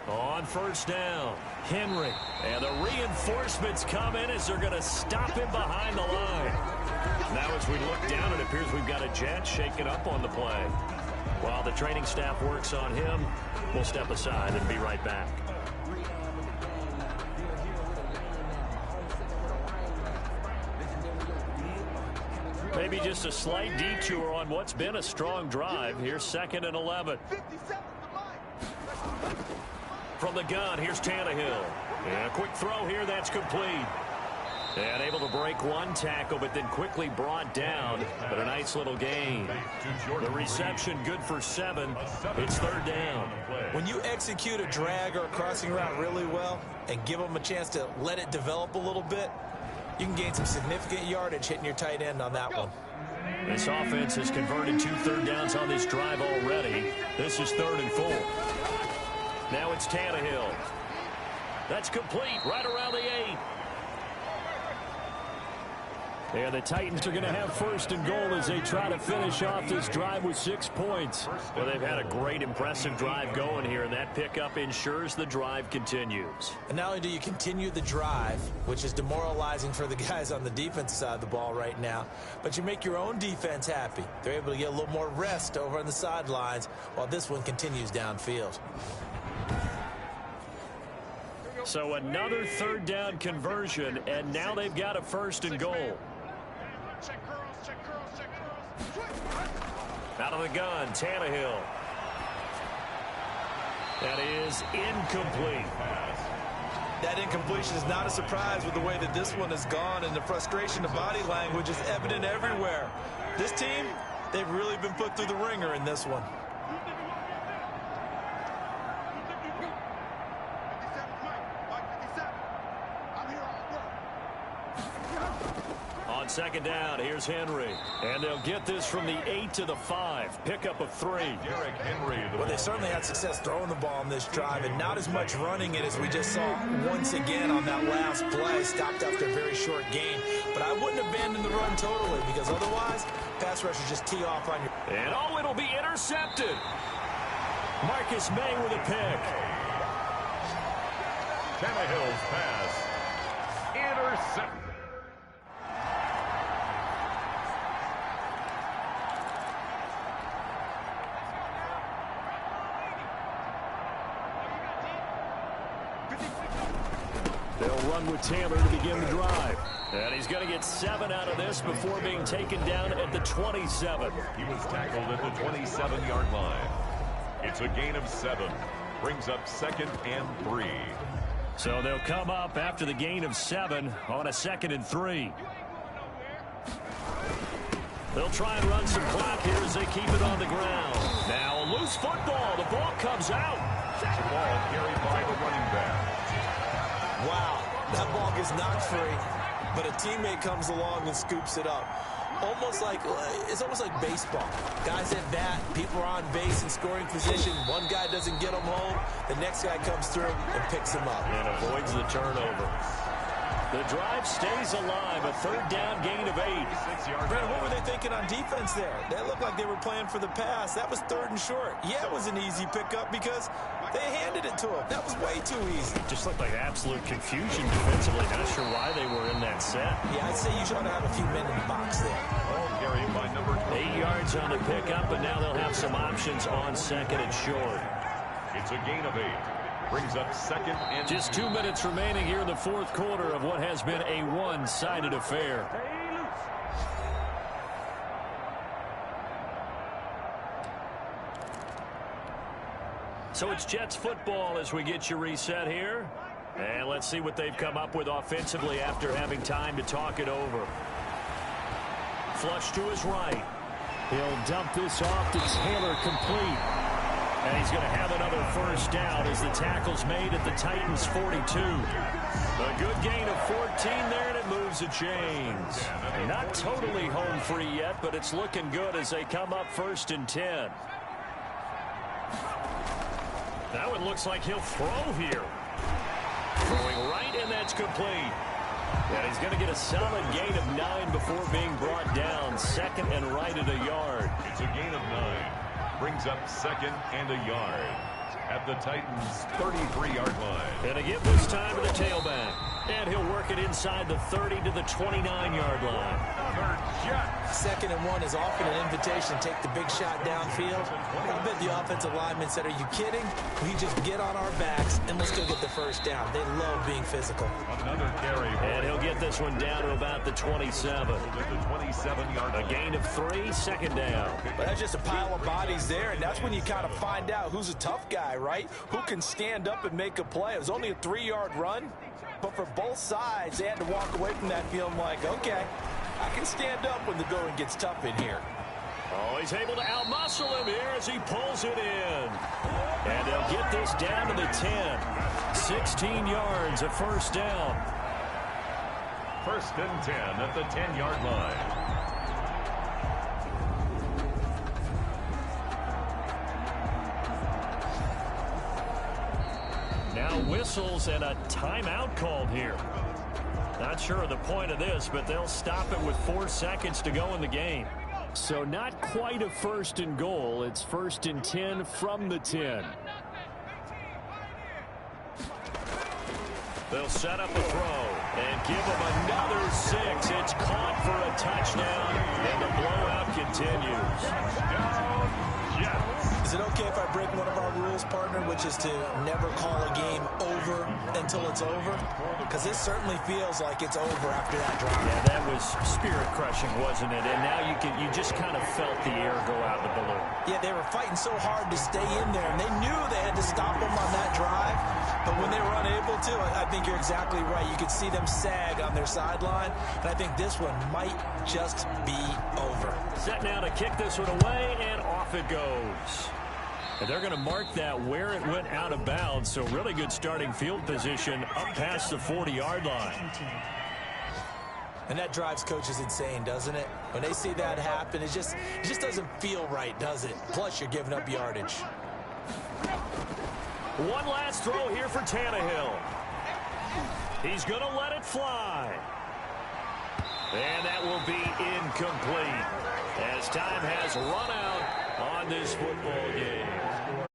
On 1st down, Henry. And the reinforcements come in as they're going to stop him behind the line. Now as we look down, it appears we've got a Jet shaking up on the play. While the training staff works on him, we'll step aside and be right back. Maybe just a slight detour on what's been a strong drive. Here's 2nd and 11. From the gun, here's Tannehill. And a quick throw here, that's complete. And able to break one tackle, but then quickly brought down. But a nice little gain. The reception good for 7. It's 3rd down. When you execute a drag or a crossing route really well and give them a chance to let it develop a little bit, you can gain some significant yardage hitting your tight end on that one. This offense has converted 2 third downs on this drive already. This is 3rd and 4. Now it's Tannehill. That's complete right around the 8. And the Titans are going to have first and goal as they try to finish off this drive with 6 points. Well, they've had a great, impressive drive going here, and that pickup ensures the drive continues. And not only do you continue the drive, which is demoralizing for the guys on the defensive side of the ball right now, but you make your own defense happy. They're able to get a little more rest over on the sidelines while this one continues downfield. So another third down conversion, and now they've got a first and goal. Out of the gun, Tannehill. That is incomplete. That incompletion is not a surprise with the way that this one has gone, and the frustration of body language is evident everywhere. This team, they've really been put through the ringer in this one. On second down, here's Henry. And they'll get this from the 8 to the 5. Pickup of 3. Derrick Henry. Well, they certainly had success throwing the ball on this drive, and not as much running it as we just saw once again on that last play. Stopped after a very short gain. But I wouldn't abandon the run totally, because otherwise, pass rushers just tee off on your... And oh, it'll be intercepted. Marcus May with a pick. Tannehill's pass. Intercepted. They'll run with Taylor to begin the drive. And he's going to get 7 out of this before being taken down at the 27. He was tackled at the 27-yard line. It's a gain of 7. Brings up 2nd and 3. So they'll come up after the gain of 7 on a 2nd and 3. They'll try and run some clock here as they keep it on the ground. Now a loose football. The ball comes out. The ball carried by the running back. Wow, that ball gets knocked free, but a teammate comes along and scoops it up. It's almost like baseball. Guys at bat, people are on base in scoring position. One guy doesn't get them home. The next guy comes through and picks him up. And avoids the turnover. The drive stays alive. A third down gain of 8. Brandon, what were they thinking on defense there? That looked like they were playing for the pass. That was 3rd and short. Yeah, it was an easy pickup because they handed it to him. That was way too easy. Just looked like absolute confusion defensively. Not sure why they were in that set. Yeah, I'd say you should have a few men in the box there. Ball carried by number 8 yards on the pickup, and now they'll have some options on 2nd and short. It's a gain of 8. Brings up 2nd and... Just 2 minutes remaining here in the 4th quarter of what has been a one-sided affair. So it's Jets football as we get you reset here. And let's see what they've come up with offensively after having time to talk it over. Flush to his right. He'll dump this off to Taylor, complete. And he's going to have another first down as the tackle's made at the Titans' 42. A good gain of 14 there, and it moves the chains. Not totally home free yet, but it's looking good as they come up 1st and 10. Now it looks like he'll throw here. Throwing right, and that's complete. And he's going to get a solid gain of 9 before being brought down. 2nd and right at a yard. It's a gain of 9. Brings up 2nd and a yard at the Titans' 33-yard line. And a give this time to the tailback. And he'll work it inside the 30 to the 29-yard line. Another jet. 2nd and 1 is often an invitation to take the big shot downfield. I bet the offensive lineman said, are you kidding? We just get on our backs and let's go get the first down. They love being physical. Another carry. And he'll get this one down to about the 27. To the 27-yard line. A gain of 3, 2nd down. But that's just a pile of bodies there, and that's when you kind of find out who's a tough guy, right? Who can stand up and make a play. It was only a 3-yard run, but for both sides, they had to walk away from that feeling like, okay, I can stand up when the going gets tough in here. Oh, he's able to outmuscle him here as he pulls it in. And they'll get this down to the 10. 16 yards, a first down. 1st and 10 at the 10-yard line. Now whistles and a timeout called here. Not sure of the point of this, but they'll stop it with 4 seconds to go in the game. So not quite a 1st and goal. It's 1st and 10 from the 10. They'll set up a throw and give him another 6. It's caught for a touchdown, and the blowout continues. Is it okay if I break one of our rules, partner, which is to never call a game over until it's over? Because this certainly feels like it's over after that drive. Yeah, that was spirit-crushing, wasn't it? And now you just kind of felt the air go out the balloon. Yeah, they were fighting so hard to stay in there, and they knew they had to stop them on that drive. But when they were unable to, I think you're exactly right. You could see them sag on their sideline, and I think this one might just be over. Set now to kick this one away, and off it goes. And they're going to mark that where it went out of bounds, so really good starting field position up past the 40-yard line. And that drives coaches insane, doesn't it? When they see that happen, it just doesn't feel right, does it? Plus, you're giving up yardage. One last throw here for Tannehill. He's going to let it fly. And that will be incomplete as time has run out on this football game.